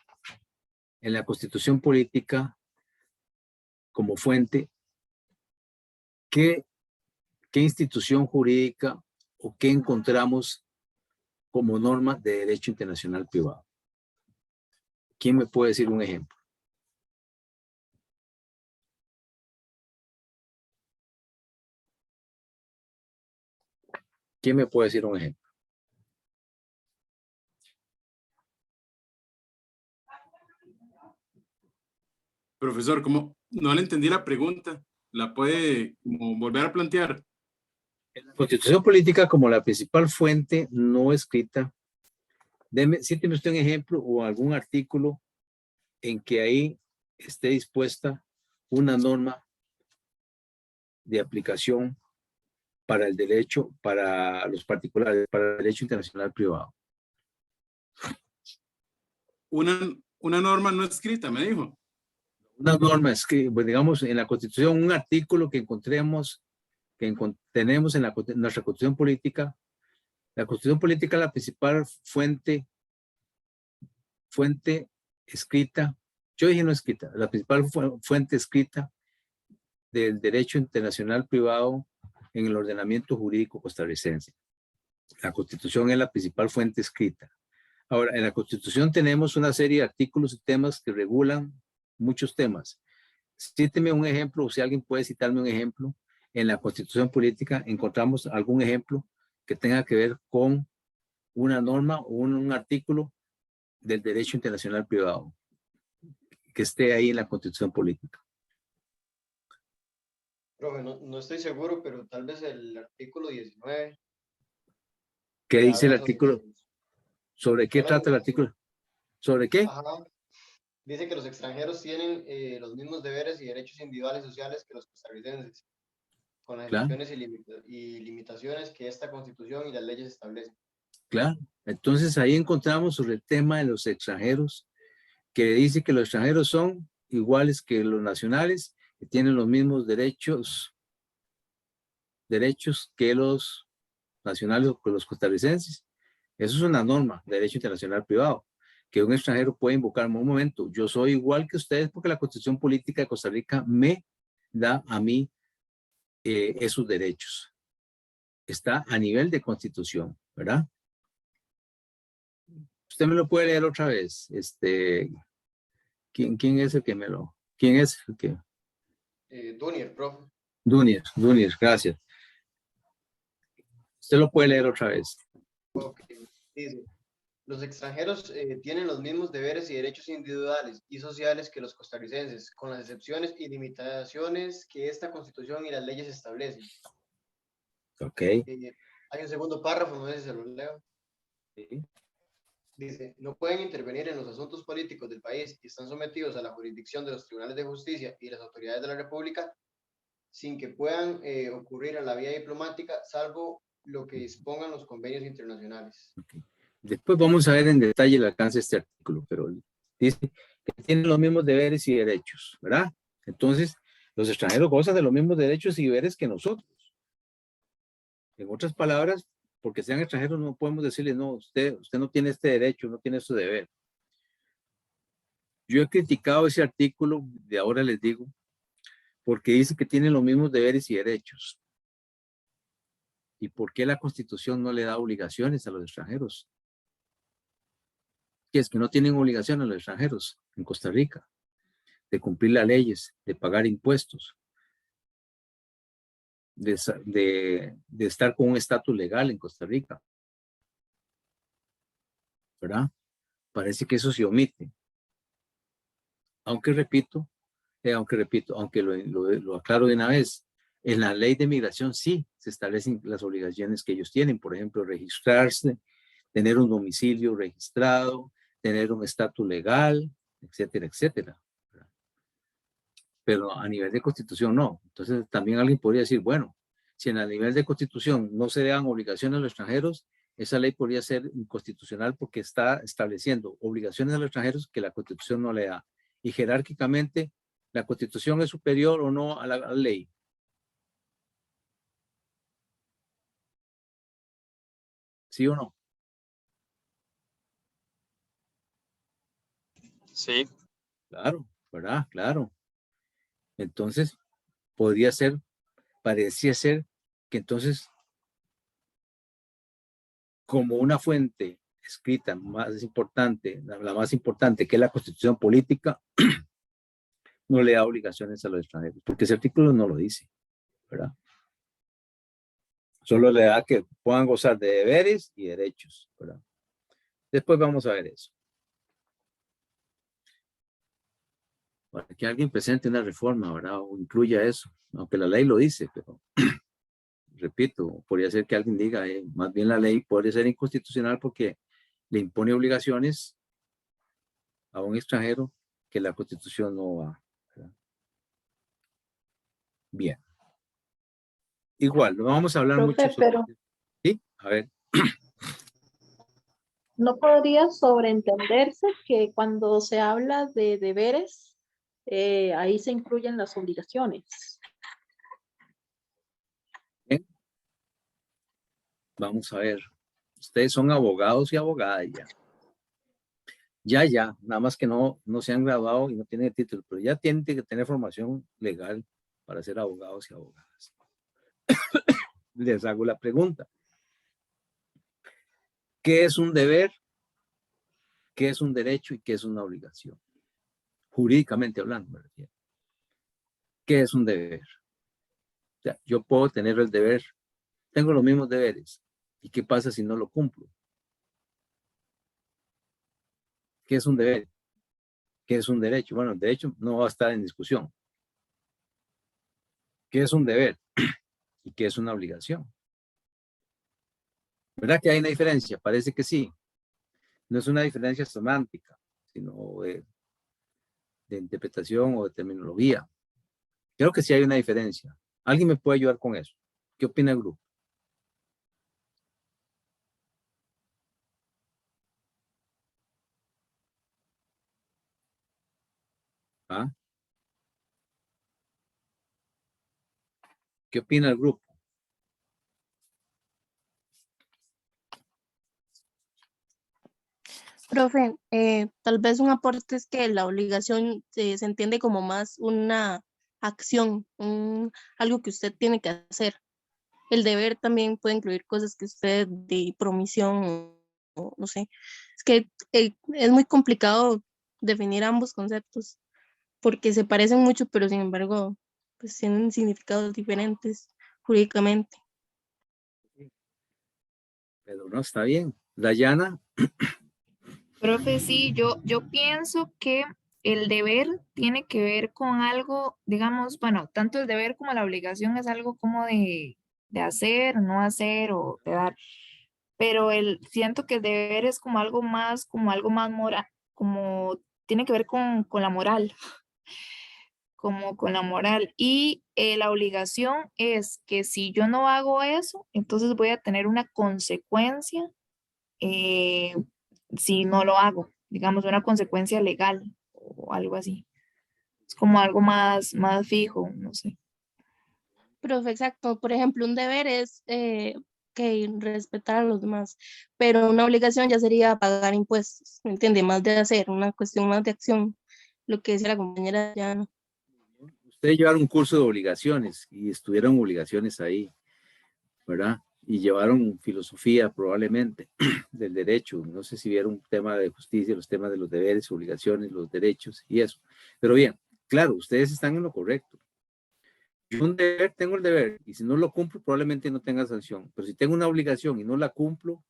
como fuente, ¿qué institución jurídica o qué encontramos como norma de derecho internacional privado? ¿Quién me puede decir un ejemplo? ¿Quién me puede decir un ejemplo? Profesor, ¿cómo? No le entendí la pregunta. ¿La puede como volver a plantear? En la constitución política como la principal fuente no escrita, cíteme usted un ejemplo o algún artículo en que ahí esté dispuesta una norma de aplicación para el derecho, para los particulares, para el derecho internacional privado. Una norma no escrita, me dijo. Una norma es que, pues, digamos, en la Constitución, un artículo que tenemos en nuestra Constitución política. La Constitución política es la principal fuente escrita, yo dije no escrita, la principal fuente escrita del derecho internacional privado en el ordenamiento jurídico costarricense. La Constitución es la principal fuente escrita. Ahora, en la Constitución tenemos una serie de artículos y temas que regulan muchos temas. Cíteme un ejemplo, o si alguien puede citarme un ejemplo, en la Constitución política encontramos algún ejemplo que tenga que ver con una norma o un artículo del derecho internacional privado que esté ahí en la Constitución política. Profe, no estoy seguro, pero tal vez el artículo 19. ¿Qué que dice el habla artículo? ¿Sobre qué trata el artículo? ¿Sobre qué? Ajá. Dice que los extranjeros tienen los mismos deberes y derechos individuales y sociales que los costarricenses, con las Claro. excepciones y limitaciones que esta Constitución y las leyes establecen. Claro. Entonces ahí encontramos sobre el tema de los extranjeros, que dice que los extranjeros son iguales que los nacionales, que tienen los mismos derechos que los nacionales o que los costarricenses. Eso es una norma de derecho internacional privado, que un extranjero puede invocar en un momento. Yo soy igual que ustedes porque la Constitución Política de Costa Rica me da a mí esos derechos. Está a nivel de Constitución, ¿verdad? Usted me lo puede leer otra vez. ¿Quién es el que me lo? ¿Quién es el que? Dunier, profe. Dunier, gracias. Usted lo puede leer otra vez. Okay. Dice, los extranjeros tienen los mismos deberes y derechos individuales y sociales que los costarricenses, con las excepciones y limitaciones que esta Constitución y las leyes establecen. Ok. Hay un segundo párrafo, no sé si se lo leo. Sí. Dice, no pueden intervenir en los asuntos políticos del país y están sometidos a la jurisdicción de los tribunales de justicia y las autoridades de la República sin que puedan ocurrir en la vía diplomática, salvo lo que dispongan los convenios internacionales. Okay. Después vamos a ver en detalle el alcance de este artículo, pero dice que tienen los mismos deberes y derechos, ¿verdad? Entonces, los extranjeros gozan de los mismos derechos y deberes que nosotros. En otras palabras, porque sean extranjeros no podemos decirle, no, usted no tiene este derecho, no tiene este deber. Yo he criticado ese artículo, de ahora les digo, porque dice que tienen los mismos deberes y derechos. ¿Y por qué la Constitución no le da obligaciones a los extranjeros? Que es que no tienen obligaciones los extranjeros en Costa Rica de cumplir las leyes, de pagar impuestos, de estar con un estatus legal en Costa Rica. ¿Verdad? Parece que eso se omite. Aunque repito, aunque lo aclaro de una vez, en la ley de migración sí se establecen las obligaciones que ellos tienen, por ejemplo, registrarse, tener un domicilio registrado, tener un estatus legal, etcétera, etcétera. Pero a nivel de Constitución no. Entonces también alguien podría decir, bueno, si en el nivel de Constitución no se dan obligaciones a los extranjeros, esa ley podría ser inconstitucional porque está estableciendo obligaciones a los extranjeros que la Constitución no le da. Y jerárquicamente, ¿la Constitución es superior o no a la ley? ¿Sí o no? Sí. Claro, ¿verdad? Claro. Entonces, podría ser, parecía ser que entonces, como una fuente escrita más importante, la más importante, que es la Constitución política, no le da obligaciones a los extranjeros, porque ese artículo no lo dice, ¿verdad? Solo le da que puedan gozar de deberes y derechos, ¿verdad? Después vamos a ver eso. Para que alguien presente una reforma, ¿verdad? O incluya eso, aunque la ley lo dice, pero repito, podría ser que alguien diga, más bien la ley puede ser inconstitucional porque le impone obligaciones a un extranjero que la Constitución no va, ¿verdad? Bien. Igual, no vamos a hablar Profe, mucho sobre... pero ¿Sí? A ver. ¿no podría sobreentenderse que cuando se habla de deberes, ahí se incluyen las obligaciones? Bien. Vamos a ver. Ustedes son abogados y abogadas ya. Ya. Nada más que no se han graduado y no tienen el título, pero ya tienen que tener formación legal para ser abogados y abogadas. Les hago la pregunta. ¿Qué es un deber? ¿Qué es un derecho y qué es una obligación? Jurídicamente hablando, me refiero. ¿Qué es un deber? O sea, yo puedo tener el deber, tengo los mismos deberes. ¿Y qué pasa si no lo cumplo? ¿Qué es un deber? ¿Qué es un derecho? Bueno, el derecho no va a estar en discusión. ¿Qué es un deber? ¿Y qué es una obligación? ¿Verdad que hay una diferencia? Parece que sí. No es una diferencia semántica, sino de interpretación o de terminología. Creo que sí hay una diferencia. ¿Alguien me puede ayudar con eso? ¿Qué opina el grupo? ¿Ah? ¿Qué opina el grupo? Profe, tal vez un aporte es que la obligación se entiende como más una acción, algo que usted tiene que hacer. El deber también puede incluir cosas que usted de promisión o no sé. Es que es muy complicado definir ambos conceptos porque se parecen mucho, pero sin embargo, pues tienen significados diferentes jurídicamente. Pero no, está bien. Dayana. Profe, sí, yo pienso que el deber tiene que ver con algo, digamos, bueno, tanto el deber como la obligación es algo como de hacer, no hacer o de dar, pero siento que el deber es como algo más moral, como tiene que ver con la moral, como con la moral. Y la obligación es que si yo no hago eso, entonces voy a tener una consecuencia eh, si no lo hago, digamos, una consecuencia legal o algo así. Es como algo más fijo, no sé. Profe, exacto. Por ejemplo, un deber es que respetar a los demás, pero una obligación ya sería pagar impuestos, ¿me entiende? Más de hacer, una cuestión más de acción, lo que decía la compañera Diana. Ustedes llevaron un curso de obligaciones y estuvieron obligaciones ahí, ¿verdad? y llevaron filosofía probablemente del derecho. No sé si vieron un tema de justicia, los temas de los deberes, obligaciones, los derechos y eso. Pero bien, claro, ustedes están en lo correcto. Yo un deber, tengo el deber, y si no lo cumplo, probablemente no tenga sanción. Pero si tengo una obligación y no la cumplo,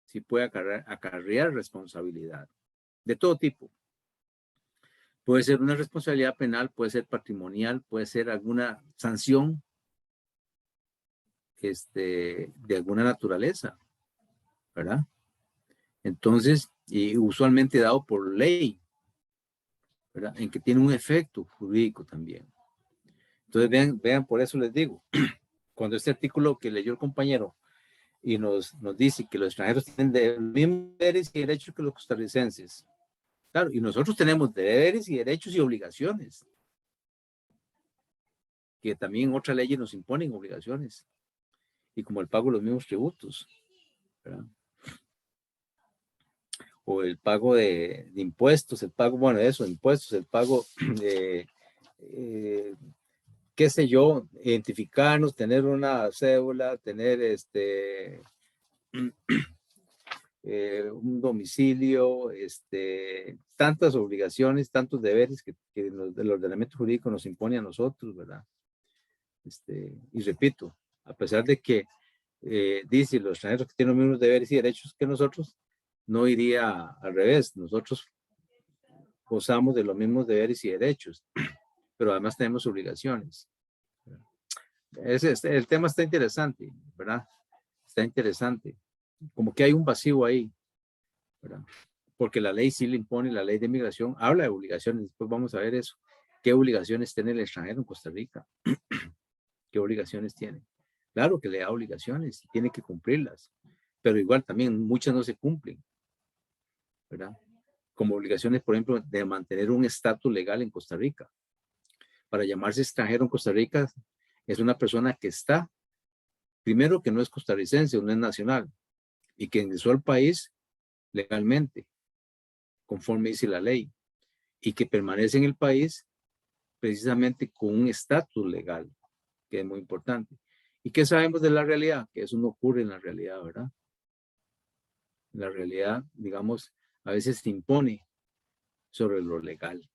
sí puede acarrear responsabilidad de todo tipo. Puede ser una responsabilidad penal, puede ser patrimonial, puede ser alguna sanción de alguna naturaleza, ¿verdad? Entonces, y usualmente dado por ley, ¿verdad? En que tiene un efecto jurídico también. Entonces, vean, por eso les digo, cuando este artículo que leyó el compañero y nos dice que los extranjeros tienen los mismos deberes y derechos que los costarricenses. Claro, y nosotros tenemos deberes y derechos y obligaciones, que también otras leyes nos imponen obligaciones, y como el pago de los mismos tributos, ¿verdad? O el pago de impuestos, el pago, bueno, eso, impuestos, el pago de, qué sé yo, identificarnos, tener una cédula, tener un domicilio, tantas obligaciones, tantos deberes que el ordenamiento jurídico nos impone a nosotros, ¿verdad? Y repito, a pesar de que dice los extranjeros que tienen los mismos deberes y derechos que nosotros, no iría al revés. Nosotros gozamos de los mismos deberes y derechos, pero además tenemos obligaciones. El tema está interesante, ¿verdad? Está interesante. Como que hay un vacío ahí, ¿verdad? Porque la ley sí le impone, la ley de migración habla de obligaciones. Después vamos a ver eso. ¿Qué obligaciones tiene el extranjero en Costa Rica? ¿Qué obligaciones tiene? Claro que le da obligaciones y tiene que cumplirlas, pero igual también muchas no se cumplen, ¿verdad? Como obligaciones, por ejemplo, de mantener un estatus legal en Costa Rica. Para llamarse extranjero en Costa Rica es una persona que está, primero que no es costarricense, no es nacional, y que ingresó al país legalmente, conforme dice la ley, y que permanece en el país precisamente con un estatus legal, que es muy importante. ¿Y qué sabemos de la realidad? Que eso no ocurre en la realidad, ¿verdad? La realidad, digamos, a veces se impone sobre lo legal.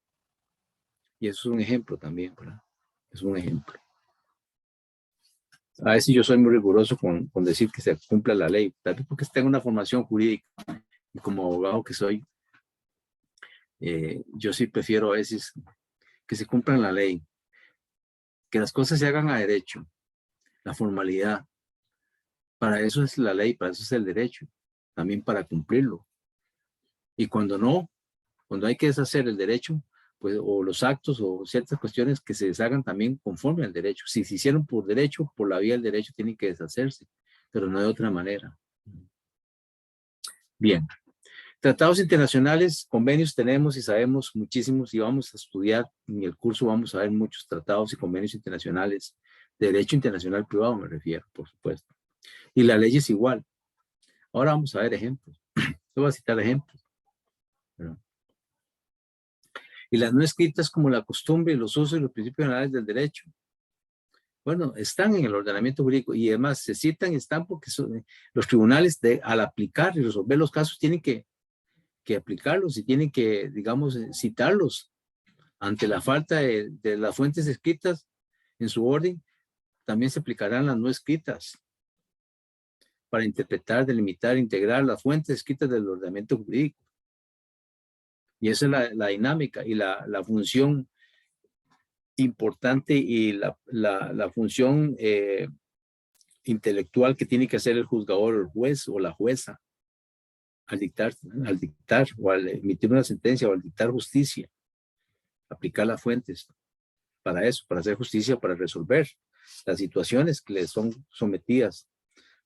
Y eso es un ejemplo también, ¿verdad? Es un ejemplo. A veces yo soy muy riguroso con decir que se cumpla la ley, tal vez porque tengo una formación jurídica y como abogado que soy, yo sí prefiero a veces que se cumpla la ley, que las cosas se hagan a derecho, la formalidad. Para eso es la ley, para eso es el derecho, también para cumplirlo. Y cuando no, cuando hay que deshacer el derecho, pues, o los actos o ciertas cuestiones que se deshagan también conforme al derecho. Si se hicieron por derecho, por la vía del derecho tienen que deshacerse, pero no de otra manera. Bien. Tratados internacionales, convenios tenemos y sabemos muchísimos y vamos a estudiar en el curso, vamos a ver muchos tratados y convenios internacionales, de derecho internacional privado me refiero, por supuesto. Y la ley es igual. Ahora vamos a ver ejemplos. Yo voy a citar ejemplos. ¿Verdad? Y las no escritas como la costumbre y los usos y los principios generales del derecho. Bueno, están en el ordenamiento jurídico y además se citan y están porque los tribunales al aplicar y resolver los casos tienen que aplicarlos y tienen que, digamos, citarlos ante la falta de las fuentes escritas en su orden. También se aplicarán las no escritas para interpretar, delimitar, integrar las fuentes escritas del ordenamiento jurídico. Y esa es la dinámica y la función importante y la función intelectual que tiene que hacer el juzgador, el juez o la jueza al dictar o al emitir una sentencia o al dictar justicia. Aplicar las fuentes para eso, para hacer justicia, para resolver las situaciones que le son sometidas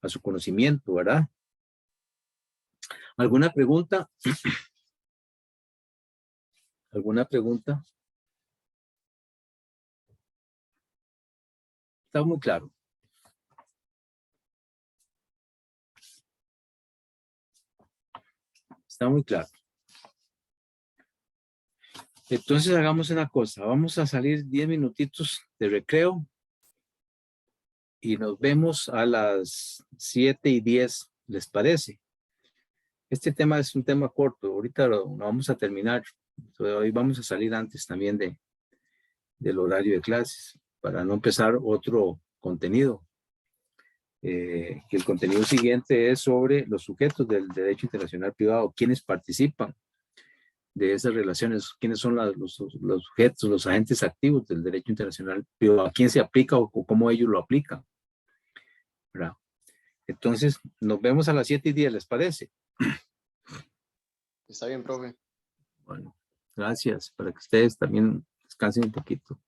a su conocimiento, ¿verdad? ¿Alguna pregunta? ¿Alguna pregunta? Está muy claro. Está muy claro. Entonces hagamos una cosa. Vamos a salir 10 minutitos de recreo y nos vemos a las 7:10, ¿les parece? Este tema es un tema corto, ahorita lo vamos a terminar. Hoy vamos a salir antes también del horario de clases para no empezar otro contenido. Que el contenido siguiente es sobre los sujetos del derecho internacional privado, quienes participan de esas relaciones, quiénes son los sujetos, los agentes activos del derecho internacional privado, a quién se aplica o cómo ellos lo aplican, ¿verdad? Entonces, nos vemos a las 7:10, ¿les parece? Está bien, profe. Bueno, gracias, para que ustedes también descansen un poquito.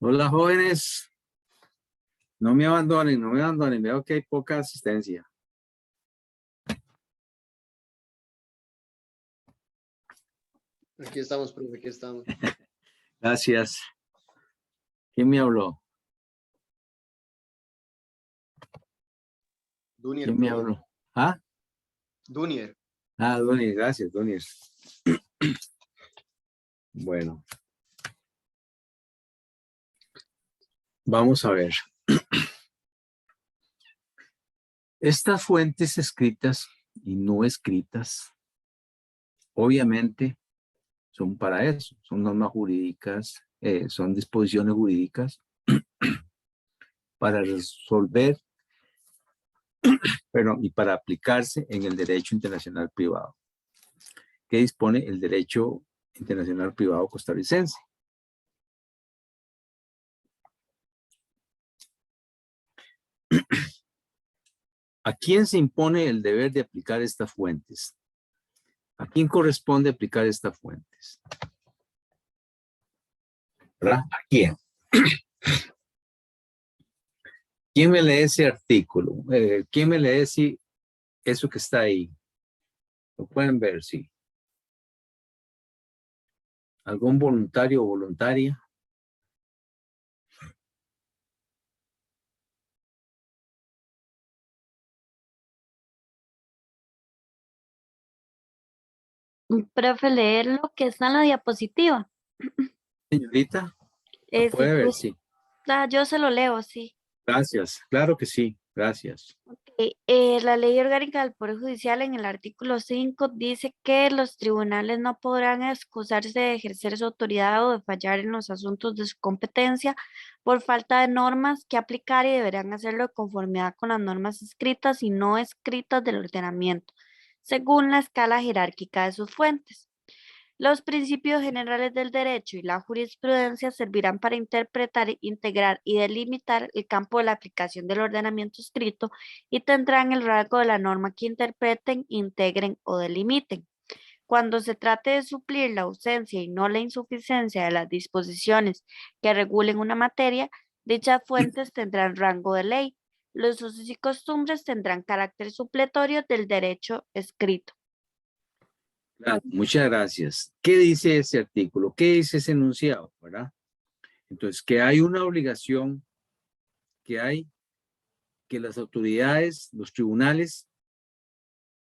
Hola, jóvenes. No me abandonen, no me abandonen. Veo que hay poca asistencia. Aquí estamos, profe, aquí estamos. Gracias. ¿Quién me habló? Dunier, ¿Quién me profe. habló? ¿Ah? Dunier. Ah, Donier, gracias, Donier. Bueno. Vamos a ver. Estas fuentes escritas y no escritas, obviamente, son para eso. Son normas jurídicas, son disposiciones jurídicas para resolver, y para aplicarse en el derecho internacional privado, que dispone el derecho internacional privado costarricense. ¿A quién se impone el deber de aplicar estas fuentes? ¿A quién corresponde aplicar estas fuentes? ¿Verdad? ¿A quién? ¿Quién me lee ese artículo? ¿Quién me lee eso que está ahí? Lo pueden ver, sí. ¿Algún voluntario o voluntaria? Profe, leer lo que está en la diapositiva. Señorita, lo Sí, puede ver, pues, sí. yo se lo leo, sí. Gracias, claro que sí, gracias. La ley orgánica del Poder Judicial en el artículo 5 dice que los tribunales no podrán excusarse de ejercer su autoridad o de fallar en los asuntos de su competencia por falta de normas que aplicar y deberán hacerlo de conformidad con las normas escritas y no escritas del ordenamiento, según la escala jerárquica de sus fuentes. Los principios generales del derecho y la jurisprudencia servirán para interpretar, integrar y delimitar el campo de la aplicación del ordenamiento escrito y tendrán el rango de la norma que interpreten, integren o delimiten. Cuando se trate de suplir la ausencia y no la insuficiencia de las disposiciones que regulen una materia, dichas fuentes tendrán rango de ley. Los usos y costumbres tendrán carácter supletorio del derecho escrito. Claro, muchas gracias. ¿Qué dice ese artículo? ¿Qué dice ese enunciado? ¿Verdad? Entonces, que hay una obligación, que las autoridades, los tribunales,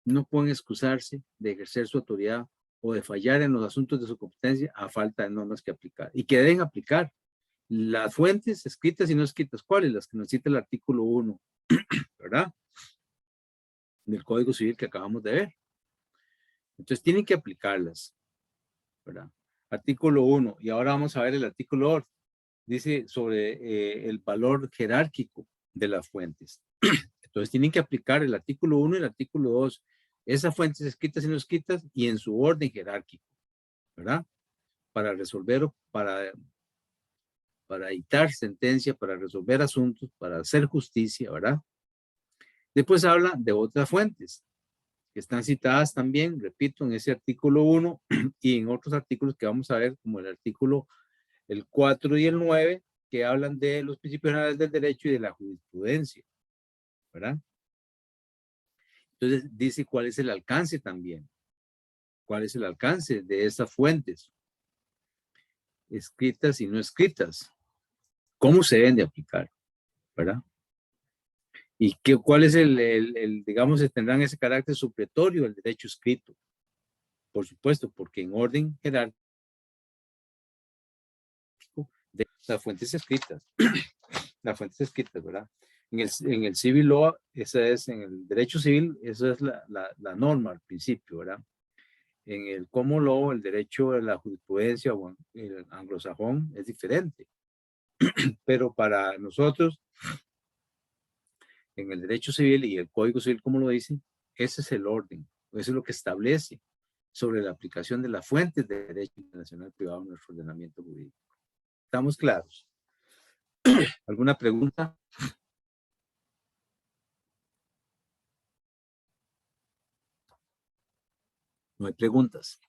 no pueden excusarse de ejercer su autoridad o de fallar en los asuntos de su competencia a falta de normas que aplicar. Y que deben aplicar las fuentes escritas y no escritas. ¿Cuáles? Las que nos cita el artículo 1, ¿verdad? Del Código Civil que acabamos de ver. Entonces, tienen que aplicarlas, ¿verdad? Artículo 1. Y ahora vamos a ver el artículo 2. Dice sobre el valor jerárquico de las fuentes. Entonces tienen que aplicar el artículo 1 y el artículo 2. Esas fuentes escritas y no escritas y en su orden jerárquico, ¿verdad? Para resolver o para dictar sentencia, para resolver asuntos, para hacer justicia, ¿verdad? Después habla de otras fuentes que están citadas también, repito, en ese artículo 1 y en otros artículos que vamos a ver, como el artículo el 4 y el 9, que hablan de los principios generales del derecho y de la jurisprudencia, ¿verdad? Entonces dice cuál es el alcance también, cuál es el alcance de esas fuentes, escritas y no escritas, cómo se deben de aplicar, ¿verdad? Y cuál es digamos, tendrán ese carácter supletorio del derecho escrito, por supuesto, porque en orden jerárquico de las fuentes escritas, ¿verdad? En el civil law, en el derecho civil, esa es la norma al principio, ¿verdad? En el common law, el derecho de la jurisprudencia o el anglosajón es diferente. Pero para nosotros, en el derecho civil y el Código Civil, como lo dice, ese es el orden, eso es lo que establece sobre la aplicación de las fuentes de derecho internacional privado en nuestro ordenamiento jurídico. ¿Estamos claros? ¿Alguna pregunta? No hay preguntas.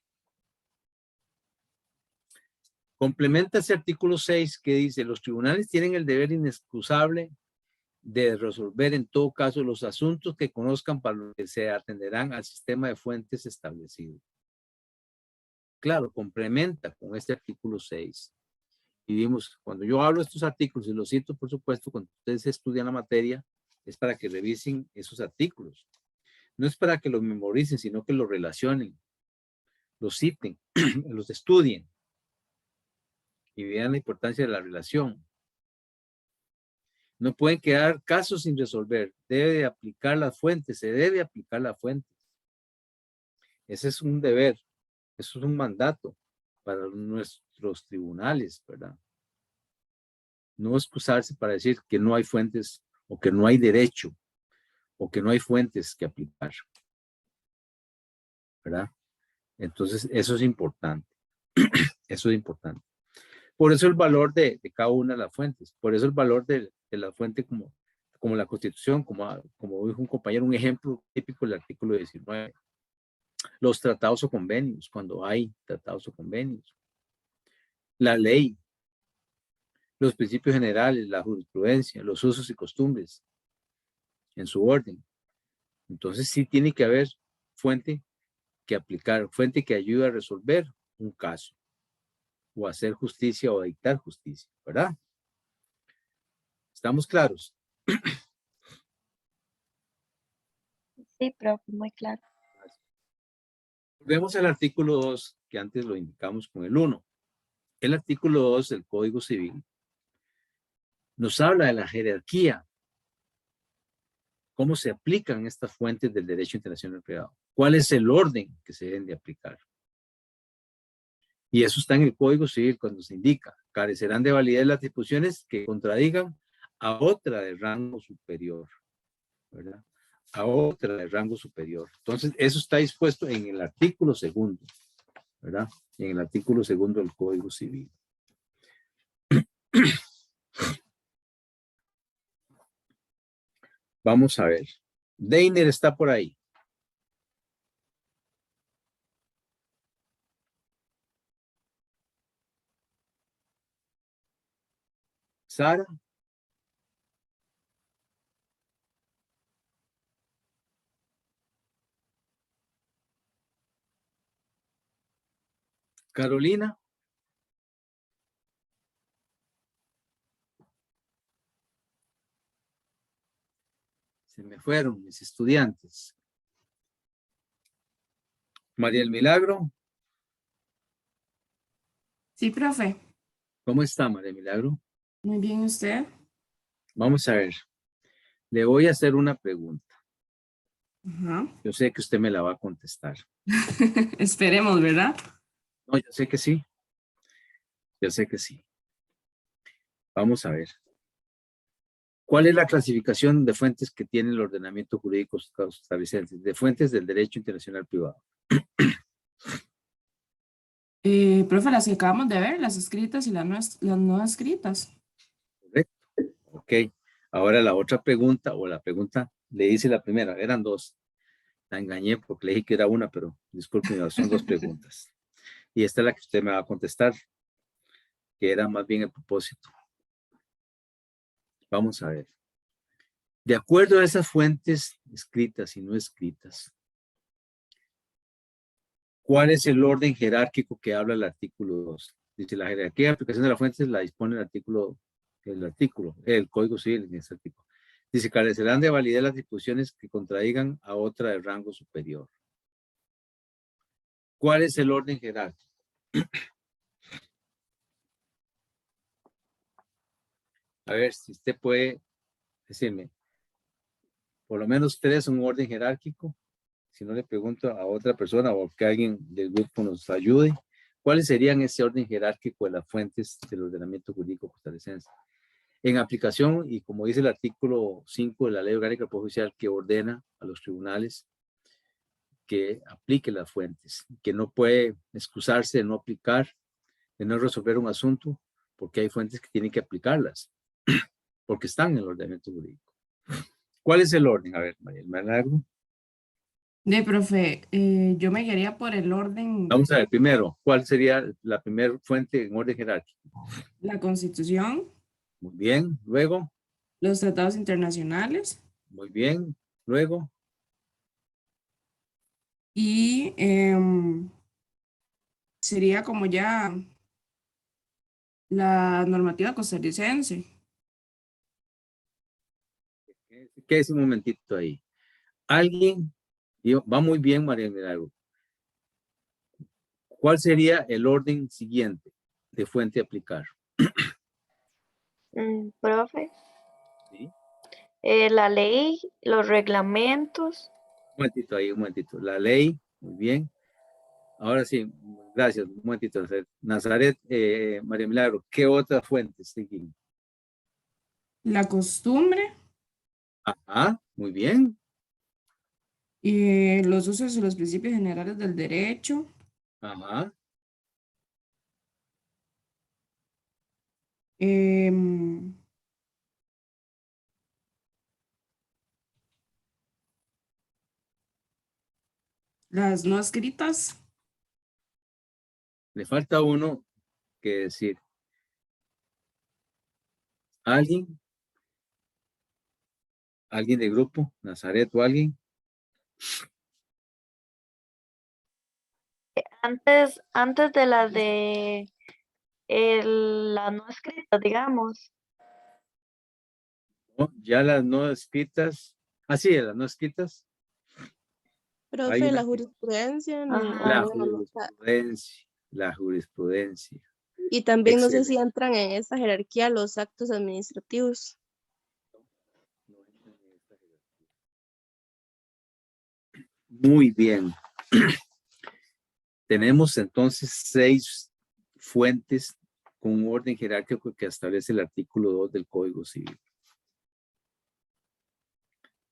Complementa ese artículo 6 que dice, los tribunales tienen el deber inexcusable de resolver en todo caso los asuntos que conozcan para los que se atenderán al sistema de fuentes establecido. Claro, complementa con este artículo 6. Y vimos, cuando yo hablo de estos artículos, y los cito, por supuesto, cuando ustedes estudian la materia, es para que revisen esos artículos. No es para que los memoricen, sino que los relacionen, los citen, los estudien y vean la importancia de la relación. No pueden quedar casos sin resolver. Debe de aplicar las fuentes, se debe aplicar las fuentes. Ese es un deber, eso es un mandato para nuestros tribunales, ¿verdad? No excusarse para decir que no hay fuentes o que no hay derecho o que no hay fuentes que aplicar, ¿verdad? Entonces, eso es importante. Eso es importante. Por eso el valor de cada una de las fuentes. Por eso el valor de la fuente como la Constitución, como dijo un compañero, un ejemplo típico del artículo 19. Los tratados o convenios, cuando hay tratados o convenios. La ley. Los principios generales, la jurisprudencia, los usos y costumbres en su orden. Entonces sí tiene que haber fuente que aplicar, fuente que ayude a resolver un caso o hacer justicia o dictar justicia, ¿verdad? ¿Estamos claros? Sí, profe, muy claro. Volvemos al artículo 2, que antes lo indicamos con el 1. El artículo 2 del Código Civil nos habla de la jerarquía. ¿Cómo se aplican estas fuentes del derecho internacional privado? ¿Cuál es el orden que se deben de aplicar? Y eso está en el Código Civil cuando se indica. Carecerán de validez las disposiciones que contradigan a otra de rango superior, ¿verdad? A otra de rango superior. Entonces, eso está dispuesto en el artículo 2, ¿verdad? En el artículo 2 del Código Civil. Vamos a ver. Deiner está por ahí. Sara. Carolina. Se me fueron mis estudiantes. María el Milagro. Sí, profe. ¿Cómo está, María Milagro? Muy bien, ¿usted? Vamos a ver. Le voy a hacer una pregunta. Ajá. Yo sé que usted me la va a contestar. Esperemos, ¿verdad? No, yo sé que sí. Yo sé que sí. Vamos a ver. ¿Cuál es la clasificación de fuentes que tiene el ordenamiento jurídico costarricense? De fuentes del derecho internacional privado. Profe, las que acabamos de ver, las escritas y las no escritas. Correcto. Ok. Ahora la otra pregunta, o la pregunta, le hice la primera, eran dos. La engañé porque le dije que era una, pero disculpen, son dos preguntas. Y esta es la que usted me va a contestar, que era más bien el propósito. Vamos a ver. De acuerdo a esas fuentes escritas y no escritas, ¿cuál es el orden jerárquico que habla el artículo 2? Dice, la jerarquía de aplicación de las fuentes la dispone el Código Civil en ese artículo. Dice, carecerán de validez las disposiciones que contradigan a otra de rango superior. ¿Cuál es el orden jerárquico? A ver, si usted puede decirme, por lo menos 3 un orden jerárquico. Si no, le pregunto a otra persona o que alguien del grupo nos ayude. ¿Cuáles serían ese orden jerárquico de las fuentes del ordenamiento jurídico costarricense? En aplicación, y como dice el artículo 5 de la Ley Orgánica del Poder Judicial, que ordena a los tribunales que aplique las fuentes, que no puede excusarse de no aplicar, de no resolver un asunto, porque hay fuentes que tienen que aplicarlas, porque están en el ordenamiento jurídico. ¿Cuál es el orden? A ver, María Milagro. Profe, yo me guiaría por el orden, Vamos a ver, primero, ¿cuál sería la primera fuente en orden jerárquico? la Constitución, Muy bien, luego, los tratados internacionales muy bien, luego, y sería como ya la normativa costarricense. quédese un momentito ahí. Alguien, va muy bien, María Milagro. ¿Cuál sería el orden siguiente de fuente a aplicar? Profe, ¿Sí? la ley, los reglamentos. Un momentito ahí, un momentito. La ley, muy bien. Ahora sí, gracias, un momentito. Nazaret, María Milagro, ¿qué otra fuente siguen? La costumbre Ajá, muy bien. y los usos y los principios generales del derecho. Ajá, em, las no escritas. le falta uno que decir. ¿Alguien? ¿Alguien de grupo? ¿Nazaret o alguien? Antes de las de las no escritas, digamos. ¿No? Ya las no escritas. Ah, sí, las no escritas. Hay Profe, una la que- jurisprudencia, o Ajá. La bueno, no está. jurisprudencia. La jurisprudencia. Y también no sé si Excelente. entran en esta jerarquía los actos administrativos. Muy bien. Tenemos entonces 6 fuentes con un orden jerárquico que establece el artículo 2 del Código Civil.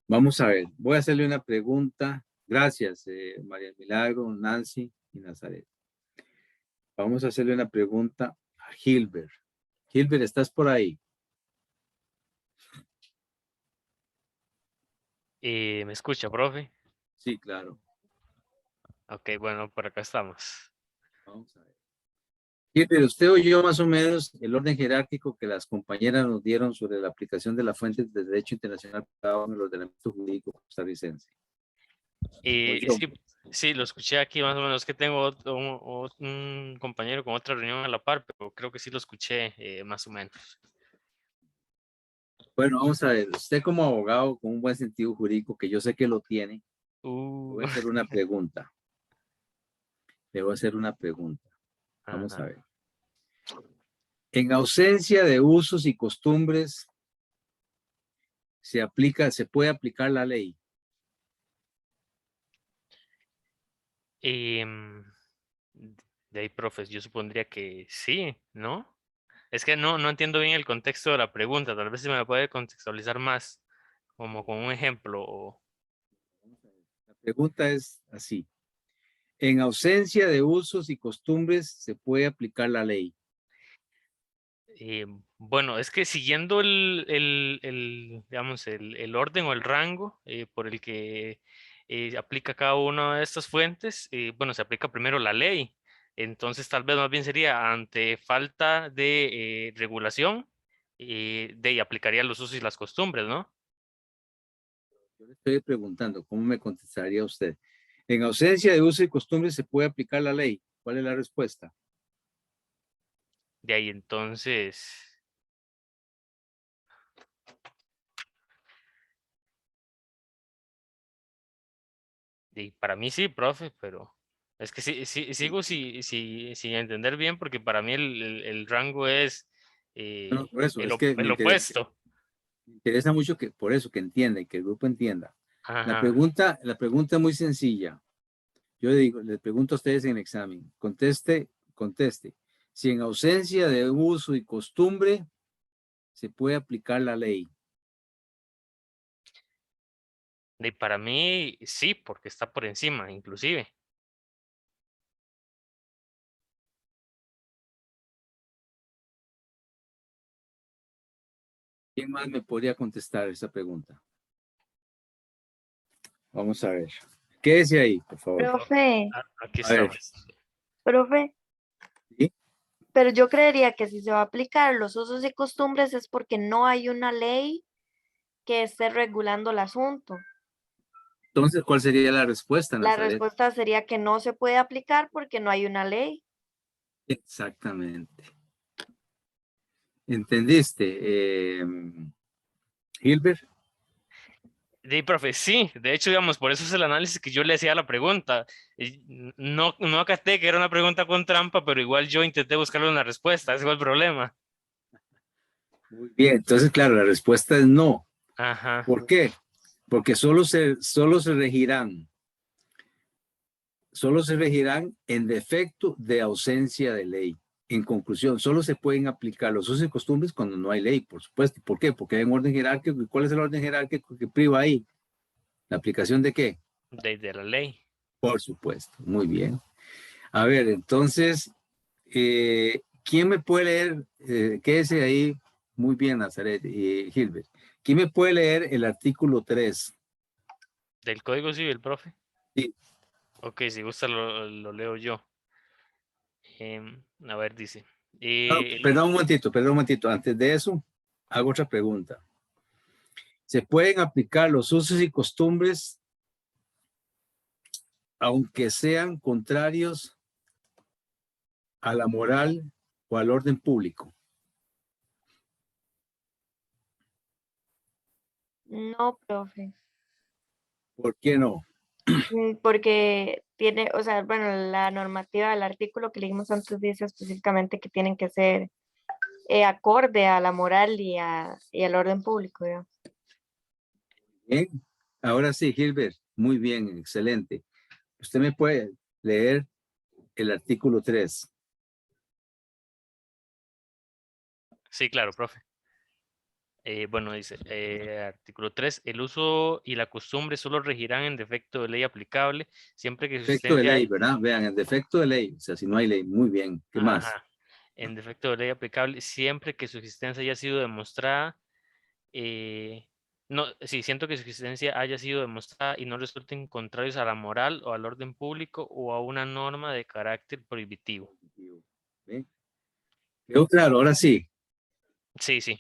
Vamos a ver, voy a hacerle una pregunta. Gracias, María Milagro, Nancy y Nazaret. Vamos a hacerle una pregunta a Gilbert. Gilbert, ¿estás por ahí? ¿Me escucha, profe? Sí, claro. Ok, bueno, por acá estamos. Vamos a ver. Gilbert, usted oyó más o menos el orden jerárquico que las compañeras nos dieron sobre la aplicación de las fuentes de derecho internacional en el ordenamiento jurídico costarricense. Oyó. Sí, sí, lo escuché aquí más o menos, que tengo un compañero con otra reunión a la par, pero creo que sí lo escuché más o menos. Bueno, vamos a ver. Usted como abogado con un buen sentido jurídico, que yo sé que lo tiene, le voy a hacer una pregunta. Le voy a hacer una pregunta. Vamos a Ajá. ver. En ausencia de usos y costumbres, se puede aplicar la ley. De ahí, profes, yo supondría que sí, ¿no? Es que no entiendo bien el contexto de la pregunta, tal vez se me puede contextualizar más, como con un ejemplo. La pregunta es así. En ausencia de usos y costumbres, se puede aplicar la ley. Bueno, es que siguiendo digamos, el orden o el rango por el que aplica cada una de estas fuentes, bueno, se aplica primero la ley. Entonces, tal vez más bien sería ante falta de regulación, de ahí aplicaría los usos y las costumbres, ¿no? Yo le estoy preguntando, ¿cómo me contestaría usted? En ausencia de usos y costumbres, se puede aplicar la ley. ¿Cuál es la respuesta? De ahí entonces, y para mí sí, profe, pero es que sigo sin entender bien porque para mí el rango es No, por eso, es que el opuesto. me interesa mucho que, por eso, que entienda y que el grupo entienda. La Ajá. pregunta es muy sencilla. Yo le digo, les pregunto a ustedes en el examen. Conteste. Si en ausencia de uso y costumbre, se puede aplicar la ley. Y para mí sí, porque está por encima, inclusive. ¿Quién más me podría contestar esa pregunta? Vamos a ver. Quédese ahí, por favor. Profe, Aquí A ver. estamos. profe. ¿Sí? Pero yo creería que si se va a aplicar los usos y costumbres es porque no hay una ley que esté regulando el asunto. Entonces, ¿cuál sería la respuesta, La Nazaret? respuesta sería que no se puede aplicar porque no hay una ley. Exactamente. ¿Entendiste, Gilbert? Sí, profe, sí, de hecho, digamos, por eso es el análisis que yo le hacía a la pregunta. Y no acaté que era una pregunta con trampa, pero igual yo intenté buscarle una respuesta, ese fue el problema. Muy bien, entonces, claro, la respuesta es no. Ajá, ¿Por qué? Porque solo se regirán en defecto de ausencia de ley. En conclusión, solo se pueden aplicar los usos y costumbres cuando no hay ley, por supuesto. ¿Por qué? Porque hay un orden jerárquico. ¿Y cuál es el orden jerárquico que priva ahí? ¿La aplicación de qué? de la ley. Por supuesto. Muy bien. A ver, entonces, ¿quién me puede leer? Quédese ahí. Muy bien, Nazaret y Gilbert. ¿Quién me puede leer el artículo 3? ¿Del Código Civil, profe? Sí. Ok, si gusta lo leo yo. A ver, dice. Perdón un momentito. Antes de eso, hago otra pregunta. ¿Se pueden aplicar los usos y costumbres aunque sean contrarios a la moral o al orden público? No, profe. ¿Por qué no? Porque tiene, o sea, bueno, la normativa del artículo que leímos antes dice específicamente que tienen que ser acorde a la moral y al orden público, ¿ya? Bien. Ahora sí, Gilbert. Muy bien, excelente. Usted me puede leer el artículo 3. Sí, claro, profe. Bueno, dice, artículo 3, el uso y la costumbre solo regirán en defecto de ley aplicable, siempre que su Defecto de existencia... ley, ¿verdad? Vean, el defecto de ley. O sea, si no hay ley. Muy bien. ¿Qué más? Ajá, en defecto de ley aplicable, siempre que su existencia haya sido demostrada, no, sí, siento que su existencia haya sido demostrada y no resulten contrarios a la moral o al orden público o a una norma de carácter prohibitivo. ¿Bien? Quedó claro, ahora sí. Sí, sí.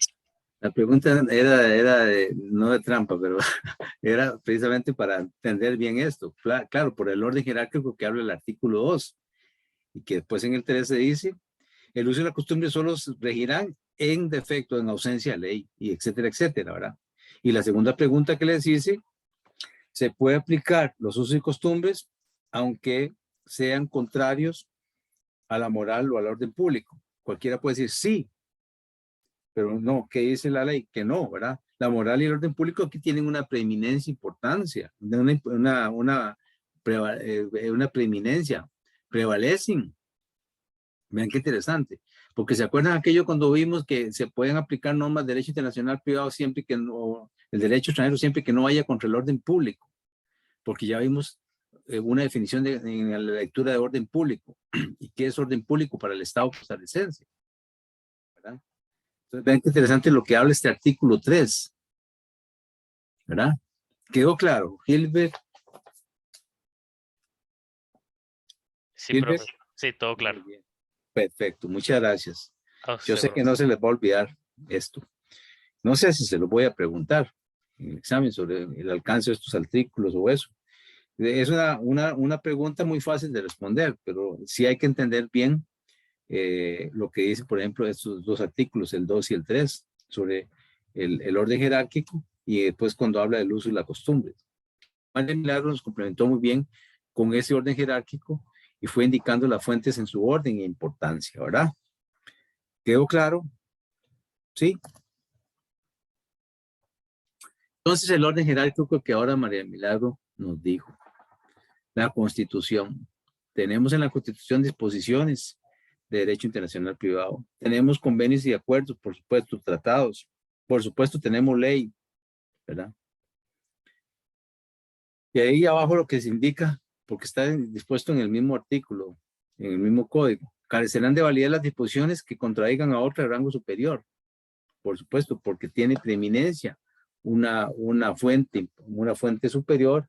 La pregunta era no de trampa, pero era precisamente para entender bien esto. Claro, por el orden jerárquico que habla el artículo 2 y que después en el 3 se dice, el uso y la costumbre solo regirán en defecto, en ausencia de ley, y etcétera, etcétera, ¿verdad? Y la segunda pregunta que les hice, ¿se puede aplicar los usos y costumbres aunque sean contrarios a la moral o al orden público? Cualquiera puede decir sí, pero no, ¿qué dice la ley? Que no, ¿verdad? La moral y el orden público aquí tienen una preeminencia, importancia, una preeminencia, prevalecen. Vean qué interesante, porque se acuerdan aquello cuando vimos que se pueden aplicar normas de derecho internacional privado siempre que no, el derecho extranjero siempre que no vaya contra el orden público, porque ya vimos una definición en la lectura de orden público y qué es orden público para el Estado costarricense, ¿verdad? Entonces, vean qué interesante lo que habla este artículo 3, ¿verdad? ¿Quedó claro, Gilbert? Sí, Gilbert. profe. Sí, todo claro. Muy bien. Perfecto, muchas gracias. A Yo usted, sé que profe. no se les va a olvidar esto. No sé si se lo voy a preguntar en el examen sobre el alcance de estos artículos o eso. Es una pregunta muy fácil de responder, pero sí hay que entender bien lo que dice, por ejemplo, estos dos artículos, el 2 y el 3, sobre el orden jerárquico y después cuando habla del uso y la costumbre. María Milagro nos complementó muy bien con ese orden jerárquico y fue indicando las fuentes en su orden e importancia, ¿verdad? ¿Quedó claro? ¿Sí? Entonces el orden jerárquico que ahora María Milagro nos dijo. La Constitución. Tenemos en la Constitución disposiciones de derecho internacional privado. Tenemos convenios y acuerdos, por supuesto, tratados. Por supuesto, tenemos ley, ¿verdad? Y ahí abajo lo que se indica, porque está dispuesto en el mismo artículo, en el mismo código, carecerán de validez las disposiciones que contraigan a otra de rango superior. Por supuesto, porque tiene preeminencia una fuente superior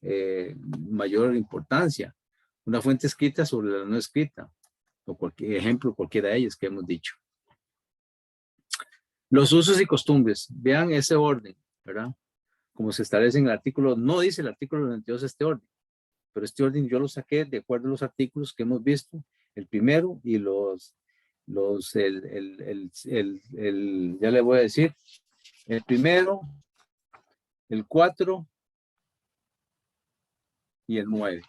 mayor importancia. Una fuente escrita sobre la no escrita, o cualquier ejemplo, cualquiera de ellas que hemos dicho. Los usos y costumbres, vean ese orden, ¿verdad? Como se establece en el artículo, no dice el artículo 92 este orden, pero este orden yo lo saqué de acuerdo a los artículos que hemos visto, el primero y ya le voy a decir, el primero, el 4 y el 9.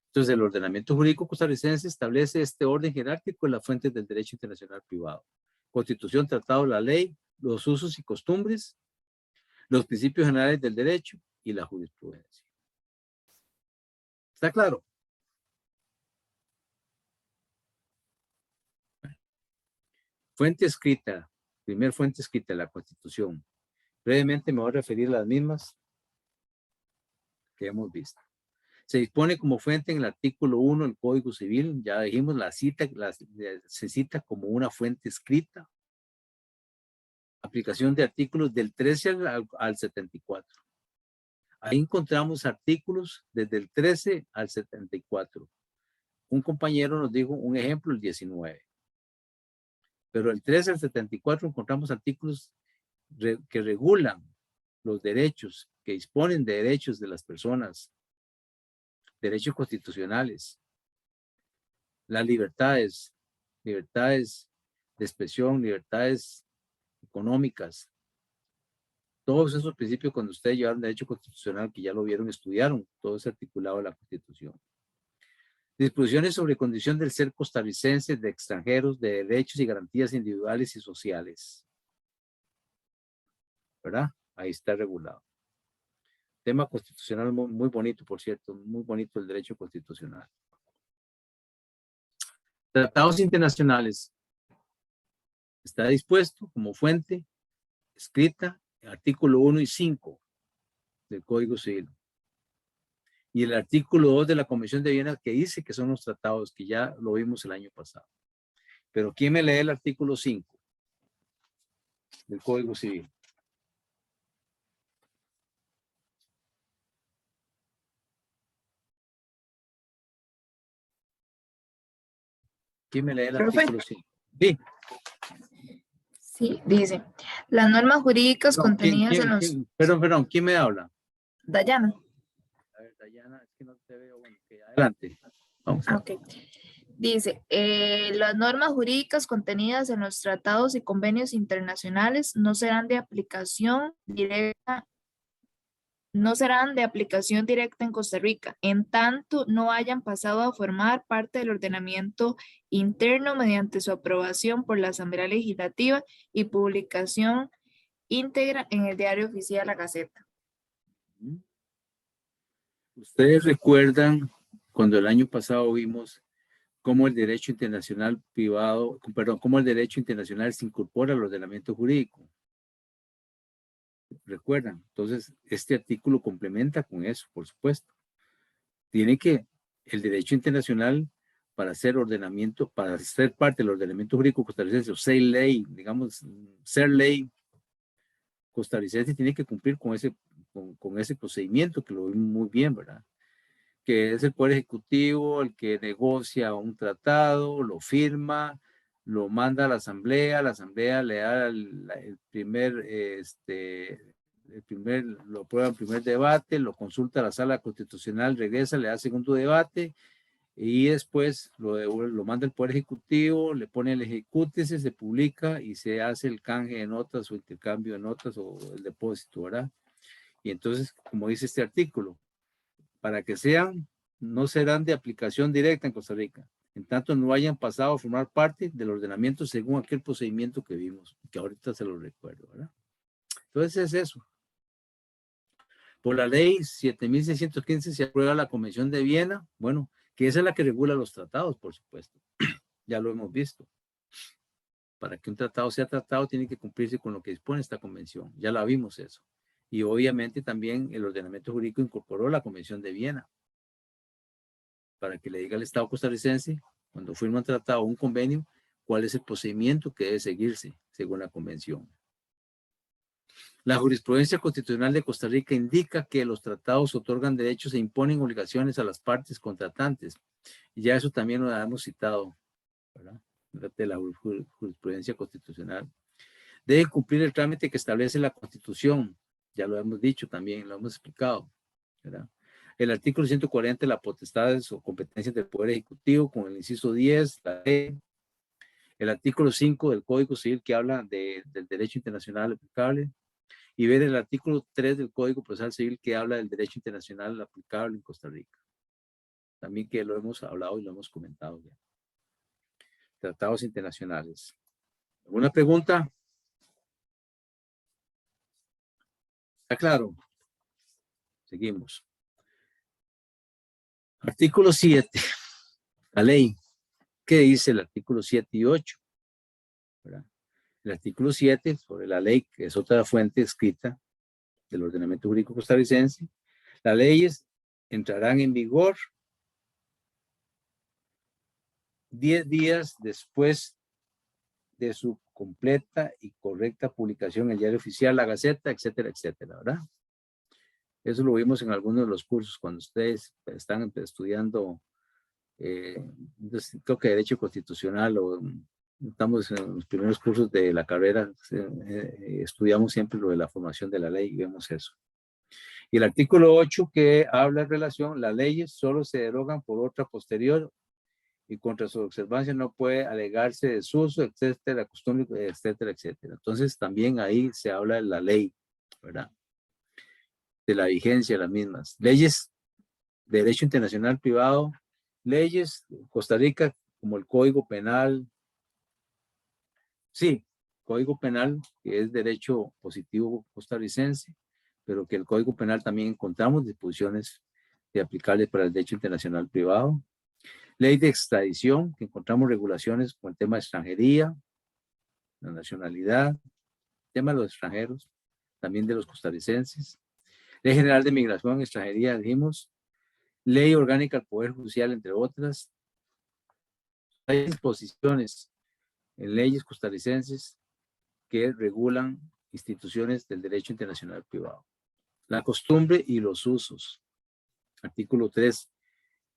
Entonces, el ordenamiento jurídico costarricense establece este orden jerárquico en las fuentes del derecho internacional privado. Constitución, tratado, la ley, los usos y costumbres, los principios generales del derecho y la jurisprudencia. ¿Está claro? Fuente escrita, primer fuente escrita, la Constitución. Brevemente me voy a referir a las mismas que hemos visto. Se dispone como fuente en el artículo 1 del Código Civil, ya dijimos, se cita como una fuente escrita. Aplicación de artículos del 13 al 74. Ahí encontramos artículos desde el 13 al 74. Un compañero nos dijo un ejemplo, el 19. Pero el 13 al 74 encontramos artículos que regulan los derechos, que disponen de derechos de las personas, derechos constitucionales, las libertades de expresión, libertades económicas. Todos esos principios, cuando ustedes llevaron derecho constitucional, que ya lo vieron, estudiaron, todo es articulado en la Constitución. Disposiciones sobre condición del ser costarricense, de extranjeros, de derechos y garantías individuales y sociales. ¿Verdad? Ahí está regulado. Tema constitucional muy, muy bonito, por cierto, muy bonito el derecho constitucional. Tratados internacionales. Está dispuesto como fuente escrita, artículo 1 y 5 del Código Civil. Y el artículo 2 de la Convención de Viena, que dice que son los tratados, que ya lo vimos el año pasado. Pero ¿quién me lee el artículo 5 del Código Civil? ¿Quién me lee el Profe. artículo 5? Sí. Sí, dice, las normas jurídicas No, contenidas en los... Perdón, ¿quién me habla? Dayana. A ver, Dayana, es que no te veo. Bueno, okay, adelante. Vamos a ver. Ok. Dice, las normas jurídicas contenidas en los tratados y convenios internacionales no serán de aplicación directa en Costa Rica, en tanto no hayan pasado a formar parte del ordenamiento interno mediante su aprobación por la Asamblea Legislativa y publicación íntegra en el Diario Oficial La Gaceta. Ustedes recuerdan cuando el año pasado vimos cómo el derecho internacional privado, perdón, cómo el derecho internacional se incorpora al ordenamiento jurídico. ¿Recuerdan? Entonces, este artículo complementa con eso, por supuesto. Tiene que el derecho internacional para ser ordenamiento, para ser parte del ordenamiento jurídico costarricense, o ser ley, digamos, ser ley costarricense, tiene que cumplir con ese procedimiento que lo vimos muy bien, ¿verdad? Que es el Poder Ejecutivo el que negocia un tratado, lo firma, lo manda a la Asamblea le da lo aprueba en primer debate, lo consulta a la Sala Constitucional, regresa, le da segundo debate, y después lo manda el Poder Ejecutivo, le pone el ejecútese, se publica y se hace el canje de notas o intercambio de notas o el depósito, ¿verdad? Y entonces, como dice este artículo, para que no serán de aplicación directa en Costa Rica, en tanto no hayan pasado a formar parte del ordenamiento según aquel procedimiento que vimos, que ahorita se lo recuerdo, ¿verdad? Entonces es eso. Por la ley 7615 se aprueba la Convención de Viena, bueno, que esa es la que regula los tratados, por supuesto. Ya lo hemos visto. Para que un tratado sea tratado, tiene que cumplirse con lo que dispone esta convención. Ya la vimos eso. Y obviamente también el ordenamiento jurídico incorporó la Convención de Viena. Para que le diga al Estado costarricense, cuando firma un tratado o un convenio, cuál es el procedimiento que debe seguirse según la convención. La jurisprudencia constitucional de Costa Rica indica que los tratados otorgan derechos e imponen obligaciones a las partes contratantes. Y ya eso también lo hemos citado, ¿verdad? De la jurisprudencia constitucional. Debe cumplir el trámite que establece la Constitución. Ya lo hemos dicho también, lo hemos explicado, ¿verdad? El artículo 140, las potestades o competencias del Poder Ejecutivo, con el inciso 10, la ley. El artículo 5 del Código Civil que habla del derecho internacional aplicable. Y ver el artículo 3 del Código Procesal Civil que habla del derecho internacional aplicable en Costa Rica. También que lo hemos hablado y lo hemos comentado ya. Tratados internacionales. ¿Alguna pregunta? ¿Está claro? Seguimos. Artículo 7. La ley. ¿Qué dice el artículo 7 y 8? ¿Verdad? El artículo 7 sobre la ley, que es otra fuente escrita del ordenamiento jurídico costarricense. Las leyes entrarán en vigor 10 días después de su completa y correcta publicación en el Diario Oficial, la Gaceta, etcétera, etcétera, ¿verdad? Eso lo vimos en algunos de los cursos cuando ustedes están estudiando, creo que Derecho Constitucional o estamos en los primeros cursos de la carrera, estudiamos siempre lo de la formación de la ley y vemos eso. Y el artículo 8 que habla en relación, las leyes solo se derogan por otra posterior y contra su observancia no puede alegarse desuso, etcétera, costumbre, etcétera, etcétera. Entonces también ahí se habla de la ley, ¿verdad? De la vigencia de las mismas. Leyes de derecho internacional privado, leyes de Costa Rica como el Código Penal, sí, Código Penal, que es derecho positivo costarricense, pero que el Código Penal también encontramos disposiciones aplicables para el derecho internacional privado. Ley de extradición, que encontramos regulaciones con el tema de extranjería, la nacionalidad, el tema de los extranjeros, también de los costarricenses. Ley General de Migración y Extranjería, dijimos. Ley Orgánica del Poder Judicial, entre otras. Hay disposiciones en leyes costarricenses que regulan instituciones del derecho internacional privado. La costumbre y los usos. Artículo 3,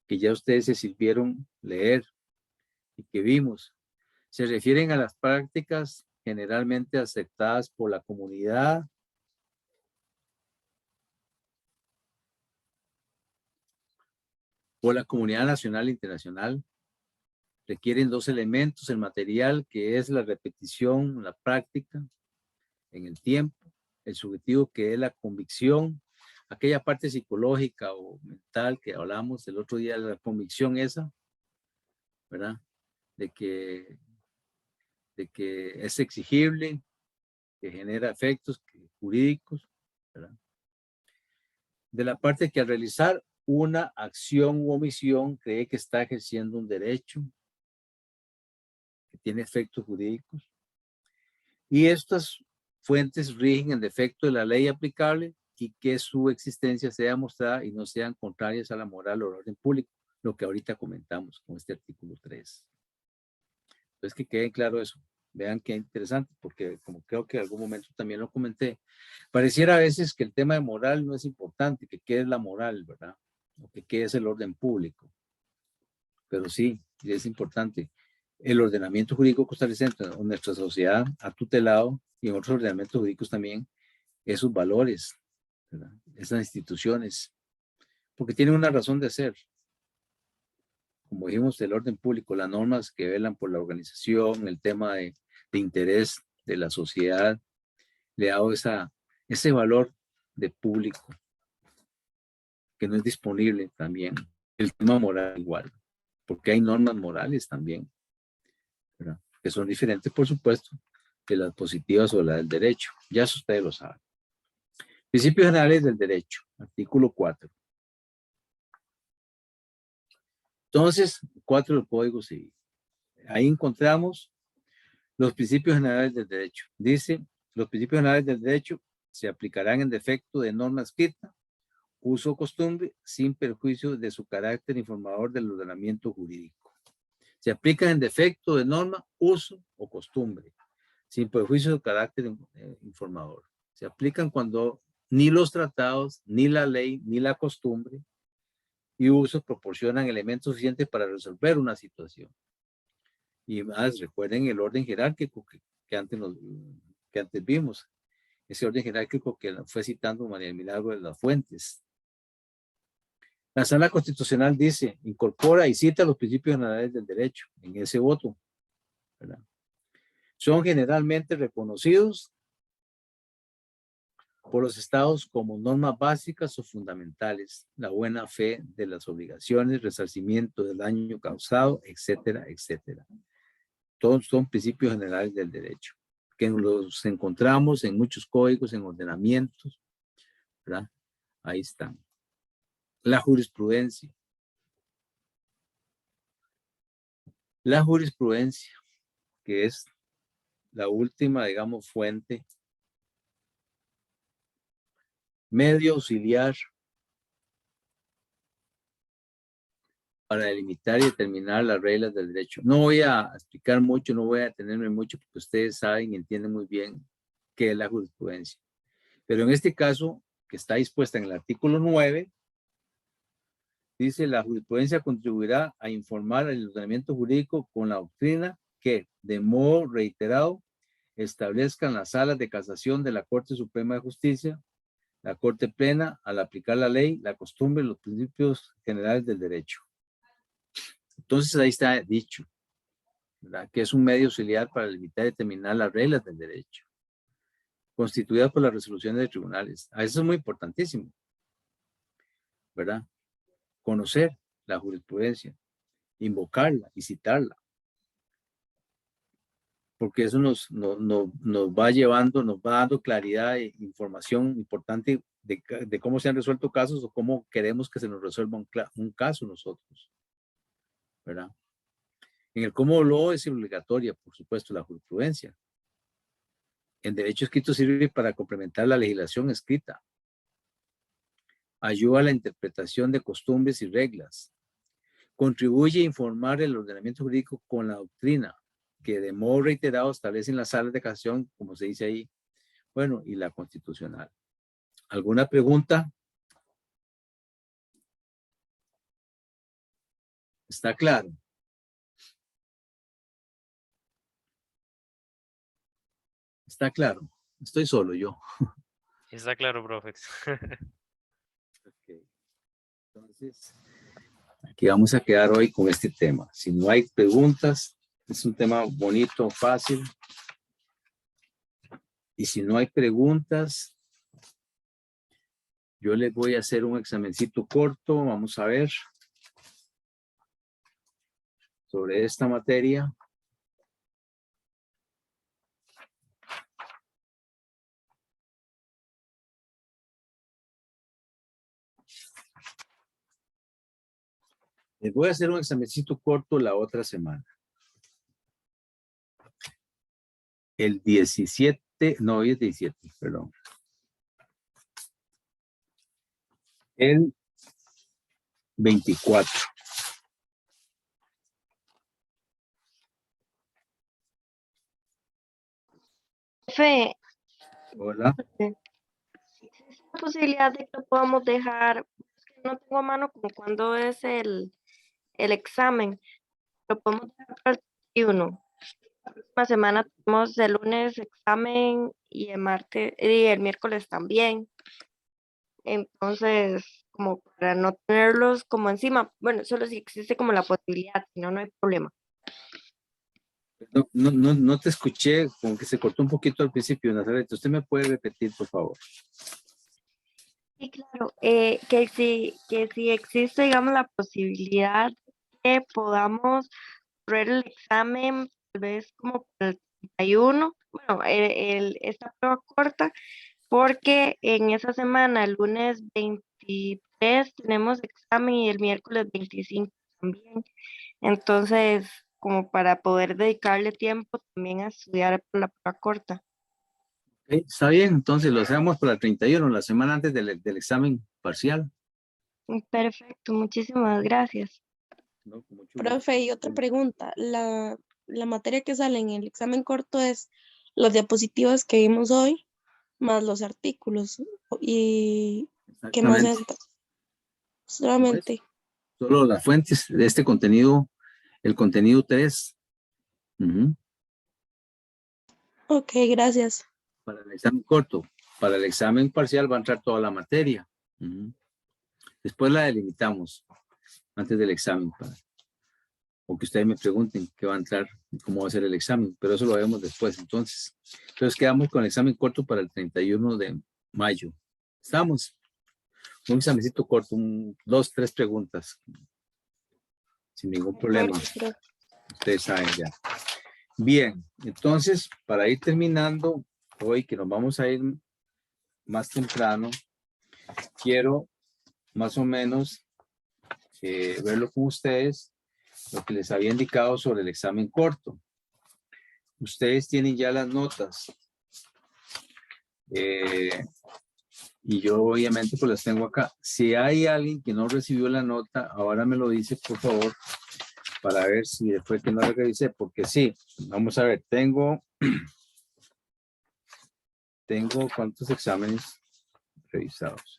que ya ustedes se sirvieron leer y que vimos. Se refieren a las prácticas generalmente aceptadas por la comunidad nacional e internacional. Requieren 2 elementos: el material, que es la repetición, la práctica en el tiempo; el subjetivo, que es la convicción, aquella parte psicológica o mental que hablamos el otro día, la convicción esa, ¿verdad? De que es exigible, que genera efectos jurídicos, ¿verdad? De la parte que al realizar una acción u omisión cree que está ejerciendo un derecho, que tiene efectos jurídicos. Y estas fuentes rigen en defecto de la ley aplicable y que su existencia sea demostrada y no sean contrarias a la moral o al orden público, lo que ahorita comentamos con este artículo 3. Entonces que quede claro eso. Vean qué interesante, porque como creo que en algún momento también lo comenté, pareciera a veces que el tema de moral no es importante, que qué es la moral, ¿verdad? O que qué es el orden público. Pero sí, es importante. El ordenamiento jurídico costarricense, nuestra sociedad ha tutelado, y en otros ordenamientos jurídicos también, esos valores, ¿verdad? Esas instituciones, porque tienen una razón de ser. Como dijimos, el orden público, las normas que velan por la organización, el tema de interés de la sociedad, le ha dado ese valor de público que no es disponible también. El tema moral igual, porque hay normas morales también, ¿verdad? Que son diferentes, por supuesto, de las positivas o las del derecho. Ya eso ustedes lo saben. Principios generales del derecho, artículo 4. Entonces, 4 del Código Civil. Ahí encontramos los principios generales del derecho. Dice, los principios generales del derecho se aplicarán en defecto de norma escrita, uso o costumbre, sin perjuicio de su carácter informador del ordenamiento jurídico. Se aplican en defecto de norma, uso o costumbre, sin perjuicio de su carácter informador. Se aplican cuando ni los tratados, ni la ley, ni la costumbre y usos proporcionan elementos suficientes para resolver una situación. Y más, recuerden el orden jerárquico que antes vimos. Ese orden jerárquico que fue citando María del Milagro de las Fuentes. La Sala Constitucional dice, incorpora y cita los principios generales del derecho en ese voto, ¿verdad? Son generalmente reconocidos por los estados como normas básicas o fundamentales, la buena fe de las obligaciones, resarcimiento del daño causado, etcétera, etcétera. Todos son principios generales del derecho, que los encontramos en muchos códigos, en ordenamientos, ¿verdad? Ahí están. La jurisprudencia. La jurisprudencia, que es la última, digamos, fuente, medio auxiliar para delimitar y determinar las reglas del derecho. No voy a explicar mucho, no voy a detenerme mucho, porque ustedes saben y entienden muy bien qué es la jurisprudencia. Pero en este caso, que está dispuesta en el artículo 9, dice, la jurisprudencia contribuirá a informar el ordenamiento jurídico con la doctrina que, de modo reiterado, establezcan las salas de casación de la Corte Suprema de Justicia, la Corte Plena, al aplicar la ley, la costumbre y los principios generales del derecho. Entonces ahí está dicho, ¿verdad? Que es un medio auxiliar para limitar y determinar las reglas del derecho, constituidas por las resoluciones de tribunales. Eso es muy importantísimo, ¿verdad? Conocer la jurisprudencia, invocarla y citarla, porque eso nos va llevando, nos va dando claridad e información importante de cómo se han resuelto casos o cómo queremos que se nos resuelva un caso nosotros, ¿verdad? En el common law es obligatoria, por supuesto, la jurisprudencia. En derecho escrito sirve para complementar la legislación escrita. Ayuda a la interpretación de costumbres y reglas. Contribuye a informar el ordenamiento jurídico con la doctrina, que de modo reiterado establecen las salas de casación, como se dice ahí, bueno, y la constitucional. ¿Alguna pregunta? ¿Está claro? ¿Está claro? Estoy solo yo. Está claro, profe. Okay. Entonces, aquí vamos a quedar hoy con este tema. Si no hay preguntas, es un tema bonito, fácil. Y si no hay preguntas, yo les voy a hacer un examencito corto. Vamos a ver sobre esta materia. Les voy a hacer un examencito corto la otra semana. El 17, no, hoy es 17, perdón. El 24. Profe, Hola. ¿existe la posibilidad de que lo podamos dejar? Es que no tengo a mano como cuándo es el examen. Lo podemos dejar para el 31. La próxima semana tenemos el lunes examen y el martes y el miércoles también. Entonces, como para no tenerlos como encima, bueno, solo si existe como la posibilidad, si no, no hay problema. No te escuché, como que se cortó un poquito al principio, Nazaret. ¿Usted me puede repetir, por favor? Sí, claro, que si existe, digamos, la posibilidad que podamos correr el examen, tal vez como para el 31, bueno, esta prueba corta, porque en esa semana, el lunes 23, tenemos examen y el miércoles 25 también. Entonces, como para poder dedicarle tiempo también a estudiar por la prueba corta. Está bien, entonces lo hacemos para el 31, la semana antes del examen parcial. Perfecto, muchísimas gracias. No, con mucho gusto. Profe, y otra pregunta. La materia que sale en el examen corto es las diapositivas que vimos hoy, más los artículos. ¿Y qué más es? Exactamente. Solamente. Solo las fuentes de este contenido, el contenido 3. Ujú. Ok, gracias. Para el examen corto. Para el examen parcial va a entrar toda la materia. Ujú. Después la delimitamos antes del examen. O que ustedes me pregunten qué va a entrar y cómo va a ser el examen. Pero eso lo vemos después. Entonces quedamos con el examen corto para el 31 de mayo. Estamos. Un examencito corto, 2, 3 preguntas. Sin ningún problema. Ustedes saben ya. Bien, entonces, para ir terminando, hoy que nos vamos a ir más temprano, quiero más o menos verlo con ustedes, lo que les había indicado sobre el examen corto. Ustedes tienen ya las notas. Y yo obviamente pues las tengo acá. Si hay alguien que no recibió la nota, ahora me lo dice, por favor, para ver si después que no la revisé, porque sí, vamos a ver, tengo cuántos exámenes revisados.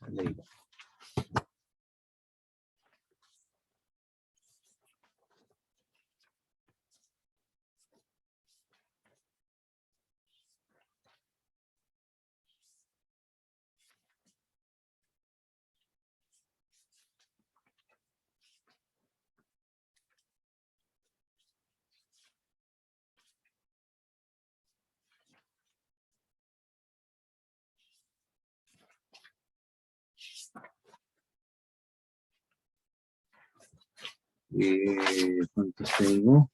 ¿Cuántos tengo?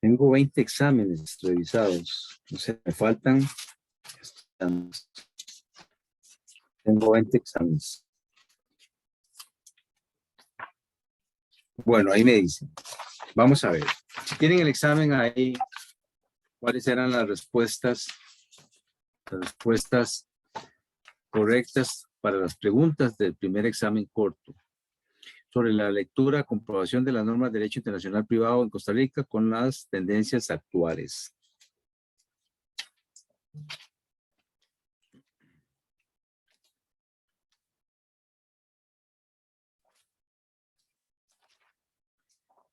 Tengo 20 exámenes revisados. O sea, me faltan. Tengo 20 exámenes. Bueno, ahí me dicen. Vamos a ver. Si tienen el examen ahí, ¿cuáles eran las respuestas? Las respuestas correctas para las preguntas del primer examen corto sobre la lectura, comprobación de las normas de derecho internacional privado en Costa Rica con las tendencias actuales.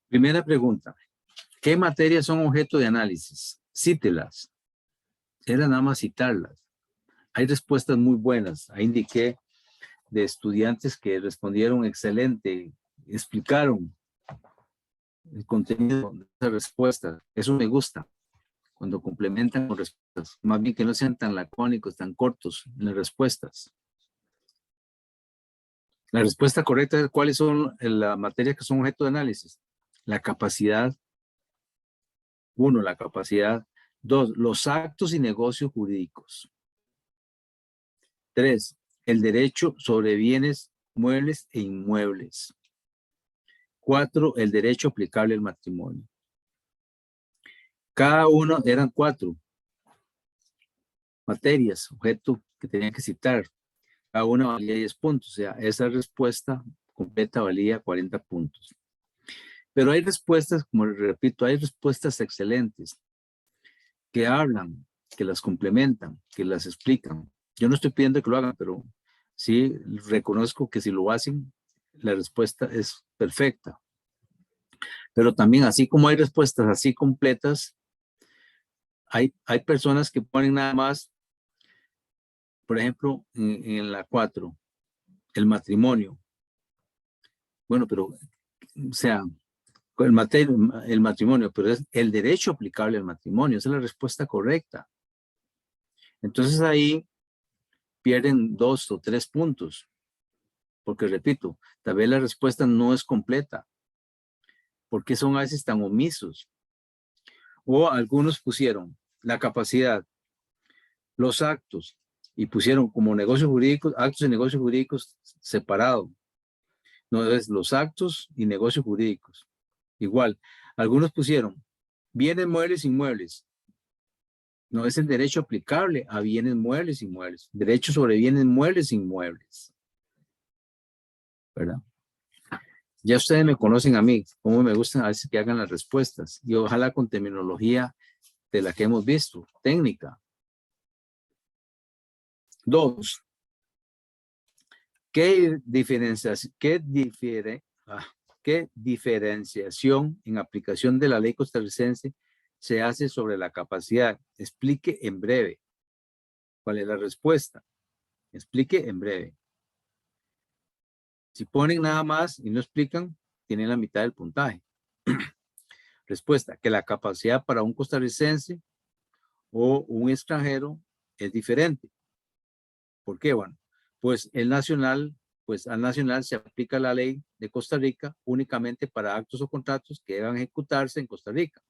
Primera pregunta. ¿Qué materias son objeto de análisis? Cítelas. Era nada más citarlas. Hay respuestas muy buenas. Ahí indiqué de estudiantes que respondieron excelente, explicaron el contenido de esa respuesta. Eso me gusta, cuando complementan con respuestas. Más bien que no sean tan lacónicos, tan cortos en las respuestas. La respuesta correcta es cuáles son las materias que son objeto de análisis. La capacidad. 1, la capacidad. 2, los actos y negocios jurídicos. 3, el derecho sobre bienes muebles e inmuebles. 4, el derecho aplicable al matrimonio. Cada uno eran 4 materias, objeto que tenían que citar. Cada una valía 10 puntos. O sea, esa respuesta completa valía 40 puntos. Pero hay respuestas, como les repito, hay respuestas excelentes que hablan, que las complementan, que las explican. Yo no estoy pidiendo que lo hagan, pero sí reconozco que si lo hacen, la respuesta es perfecta. Pero también, así como hay respuestas así completas, hay personas que ponen nada más, por ejemplo, en la 4, el matrimonio. Bueno, pero, o sea, el matrimonio, pero es el derecho aplicable al matrimonio, esa es la respuesta correcta. Entonces ahí pierden 2 o 3 puntos, porque repito, tal vez la respuesta no es completa. ¿Por qué son a veces tan omisos? O algunos pusieron la capacidad, los actos, y pusieron como negocios jurídicos, actos y negocios jurídicos separados. No es los actos y negocios jurídicos. Igual, algunos pusieron bienes muebles e inmuebles. No es el derecho aplicable a bienes muebles e inmuebles. Derecho sobre bienes muebles e inmuebles. ¿Verdad? Ya ustedes me conocen a mí, cómo me gustan a veces que hagan las respuestas y ojalá con terminología de la que hemos visto, técnica. 2. ¿Qué diferenciación en aplicación de la ley costarricense se hace sobre la capacidad? Explique en breve. ¿Cuál es la respuesta? Explique en breve. Si ponen nada más y no explican, tienen la mitad del puntaje. Respuesta, que la capacidad para un costarricense o un extranjero es diferente. ¿Por qué? Bueno, pues al nacional se aplica la ley de Costa Rica únicamente para actos o contratos que deban ejecutarse en Costa Rica,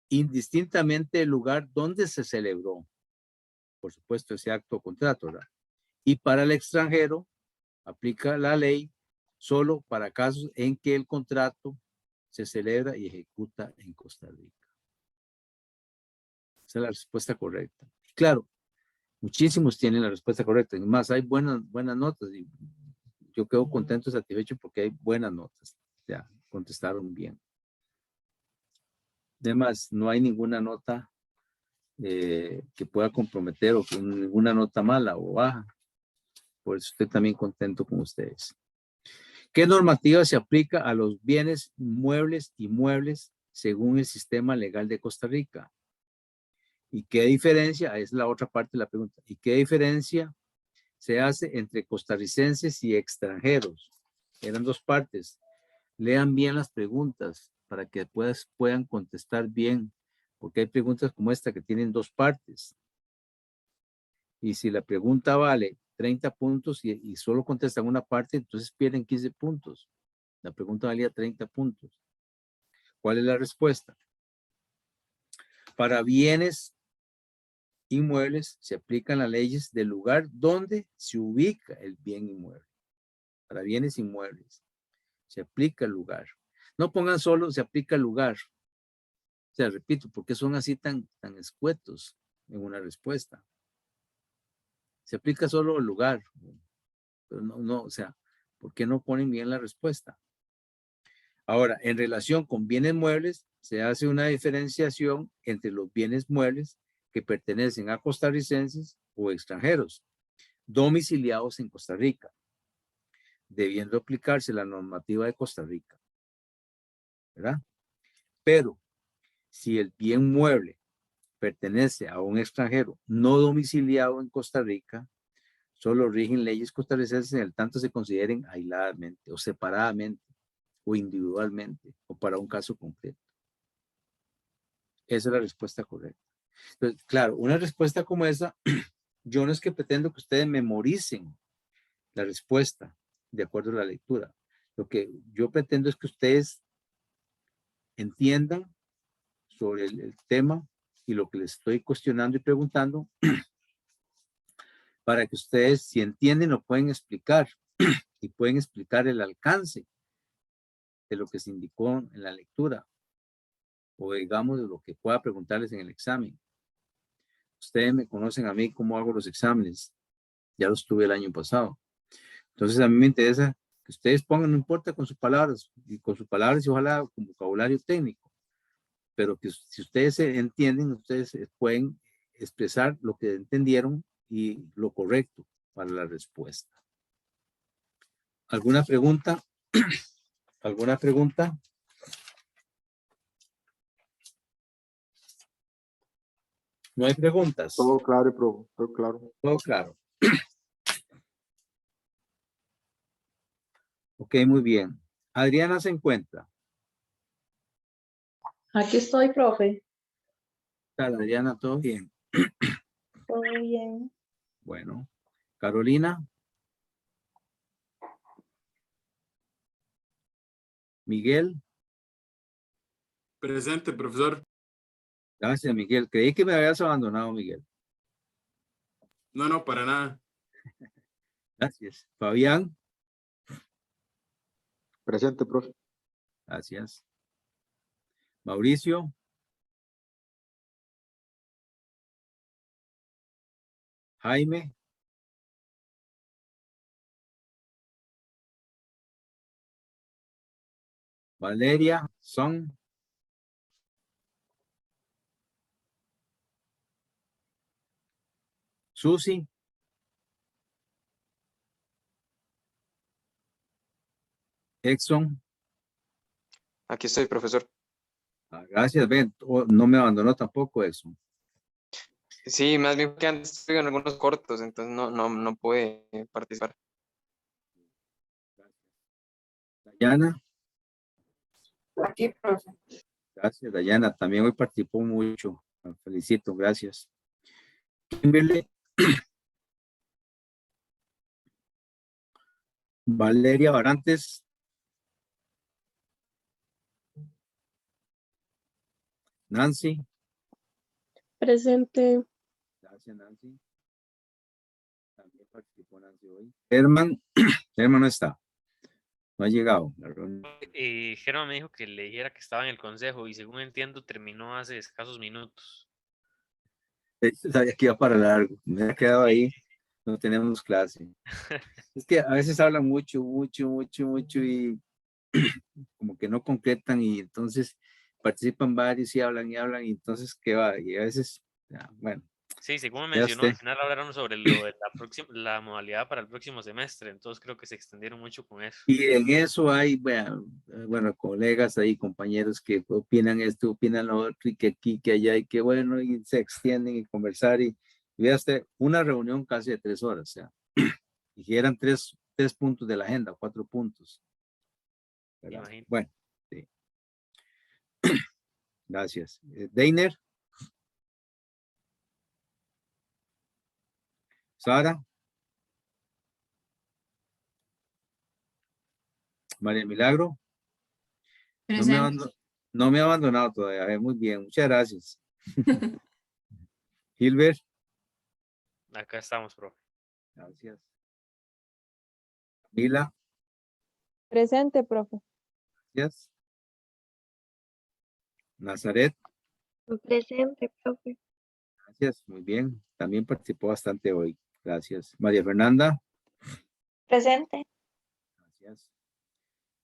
indistintamente del lugar donde se celebró, por supuesto, ese acto o contrato, ¿verdad? Y para el extranjero aplica la ley solo para casos en que el contrato se celebra y ejecuta en Costa Rica. Esa es la respuesta correcta. Claro, muchísimos tienen la respuesta correcta. Además, hay buenas notas y yo quedo contento y satisfecho porque hay buenas notas. Ya, contestaron bien. Además, no hay ninguna nota que pueda comprometer o ninguna nota mala o baja. Por eso estoy también contento con ustedes. ¿Qué normativa se aplica a los bienes muebles y inmuebles según el sistema legal de Costa Rica? ¿Y qué diferencia? Es la otra parte de la pregunta. ¿Y qué diferencia se hace entre costarricenses y extranjeros? Eran dos partes. Lean bien las preguntas para que puedan contestar bien, porque hay preguntas como esta que tienen dos partes. Y si la pregunta vale 30 puntos y solo contestan una parte, entonces pierden 15 puntos. La pregunta valía 30 puntos. ¿Cuál es la respuesta? Para bienes inmuebles se aplican las leyes del lugar donde se ubica el bien inmueble. Para bienes inmuebles se aplica el lugar. No pongan solo se aplica el lugar. O sea, repito, ¿por qué son así tan escuetos en una respuesta? Se aplica solo el lugar. Pero no, o sea, ¿por qué no ponen bien la respuesta? Ahora, en relación con bienes muebles, se hace una diferenciación entre los bienes muebles que pertenecen a costarricenses o extranjeros, domiciliados en Costa Rica, debiendo aplicarse la normativa de Costa Rica, ¿verdad? Pero, si el bien mueble pertenece a un extranjero no domiciliado en Costa Rica, solo rigen leyes costarricenses en el tanto se consideren aisladamente o separadamente o individualmente o para un caso concreto. Esa es la respuesta correcta. Entonces, claro, una respuesta como esa, yo no es que pretendo que ustedes memoricen la respuesta de acuerdo a la lectura. Lo que yo pretendo es que ustedes entiendan sobre el tema y lo que les estoy cuestionando y preguntando para que ustedes, si entienden, lo pueden explicar y pueden explicar el alcance de lo que se indicó en la lectura o digamos de lo que pueda preguntarles en el examen. Ustedes me conocen a mí cómo hago los exámenes. Ya los tuve el año pasado. Entonces a mí me interesa que ustedes pongan, no importa con sus palabras y ojalá con vocabulario técnico, pero que si ustedes entienden, ustedes pueden expresar lo que entendieron y lo correcto para la respuesta. ¿Alguna pregunta? ¿Alguna pregunta? ¿No hay preguntas? Todo claro, profe, todo claro. Todo claro. Ok, muy bien. Adriana se encuentra. Aquí estoy, profe. ¿Qué tal, Adriana? ¿Todo bien? Todo bien. Bueno. Carolina. Miguel. Presente, profesor. Gracias, Miguel. Creí que me habías abandonado, Miguel. No, para nada. Gracias. Fabián. Presente, profe. Gracias. Mauricio. Jaime. Valeria, Son. Susi. Exxon. Aquí estoy, profesor. Gracias, Ben. No me abandonó tampoco, Exxon. Sí, más bien que antes estoy en algunos cortos, entonces no pude participar. Dayana. Aquí, profe. Gracias, Dayana. También hoy participó mucho. La felicito, gracias. Kimberly. Valeria Barantes. Nancy. Presente. Gracias, Nancy. También participó Nancy hoy. Herman. Herman no está. No ha llegado. Germán me dijo que le dijera que estaba en el consejo y según entiendo terminó hace escasos minutos. Sabía que iba para largo. Me ha quedado ahí. No tenemos clase. Es que a veces hablan mucho y como que no concretan y entonces participan varios y hablan y entonces ¿qué va? Y a veces, bueno. Sí, según me ya mencionó, al usted. final hablaron sobre lo de la modalidad para el próximo semestre, entonces creo que se extendieron mucho con eso. Y en eso hay, bueno, colegas ahí, compañeros que opinan esto, opinan lo otro, y que aquí, que allá, y que bueno, y se extienden y conversar, y vea usted, una reunión casi de 3 horas, o sea, y que eran tres puntos de la agenda, 4 puntos. Imagínate. Bueno, sí. Gracias. Deiner. Sara. María Milagro. No me ha abandonado todavía. Muy bien, muchas gracias. Gilbert. Acá estamos, profe. Gracias. Camila. Presente, profe. Gracias. Nazaret. Presente, profe. Gracias, muy bien. También participó bastante hoy. Gracias. María Fernanda. Presente. Gracias.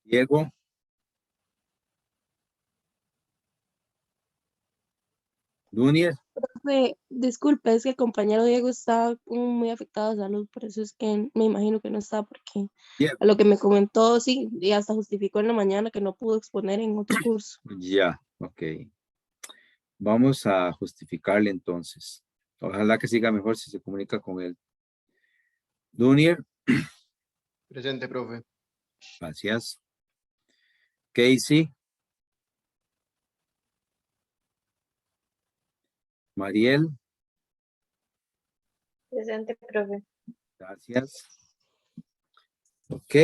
Diego. Dunier. Profe, disculpe, es que el compañero Diego está muy afectado de salud, por eso es que me imagino que no está, porque Diego. a lo que me comentó, sí, y hasta justificó en la mañana que no pudo exponer en otro curso. Ya, ok. Vamos a justificarle entonces. Ojalá que siga mejor si se comunica con él. Dunier. Presente, profe. Gracias. Casey. Mariel. Presente, profe. Gracias. Ok.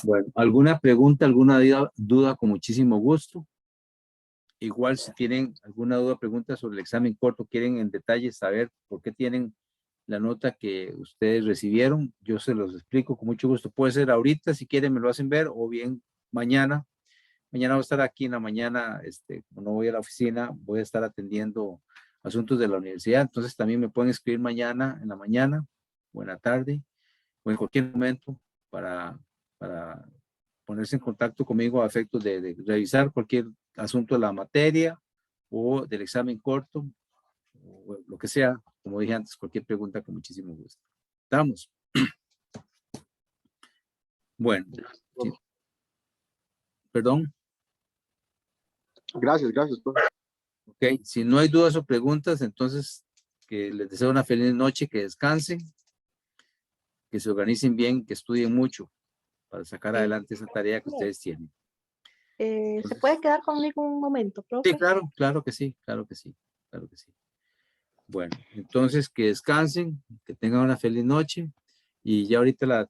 Bueno, ¿alguna pregunta, alguna duda? Con muchísimo gusto. Igual si tienen alguna duda, pregunta sobre el examen corto, quieren en detalle saber por qué tienen la nota que ustedes recibieron, yo se los explico con mucho gusto. Puede ser ahorita, si quieren me lo hacen ver, o bien mañana. Mañana voy a estar aquí en la mañana, como no voy a la oficina, voy a estar atendiendo asuntos de la universidad, entonces también me pueden escribir mañana, en la mañana, o en la tarde, o en cualquier momento para ponerse en contacto conmigo a efectos de revisar cualquier asunto de la materia o del examen corto, o lo que sea, como dije antes, cualquier pregunta con muchísimo gusto. ¿Estamos? Bueno. Sí. Perdón. Gracias, profe. Ok, si no hay dudas o preguntas, entonces que les deseo una feliz noche, que descansen, que se organicen bien, que estudien mucho para sacar adelante esa tarea que ustedes tienen. ¿Se puede quedar conmigo un momento, profe? Sí, claro que sí. Bueno, entonces que descansen, que tengan una feliz noche y ya ahorita la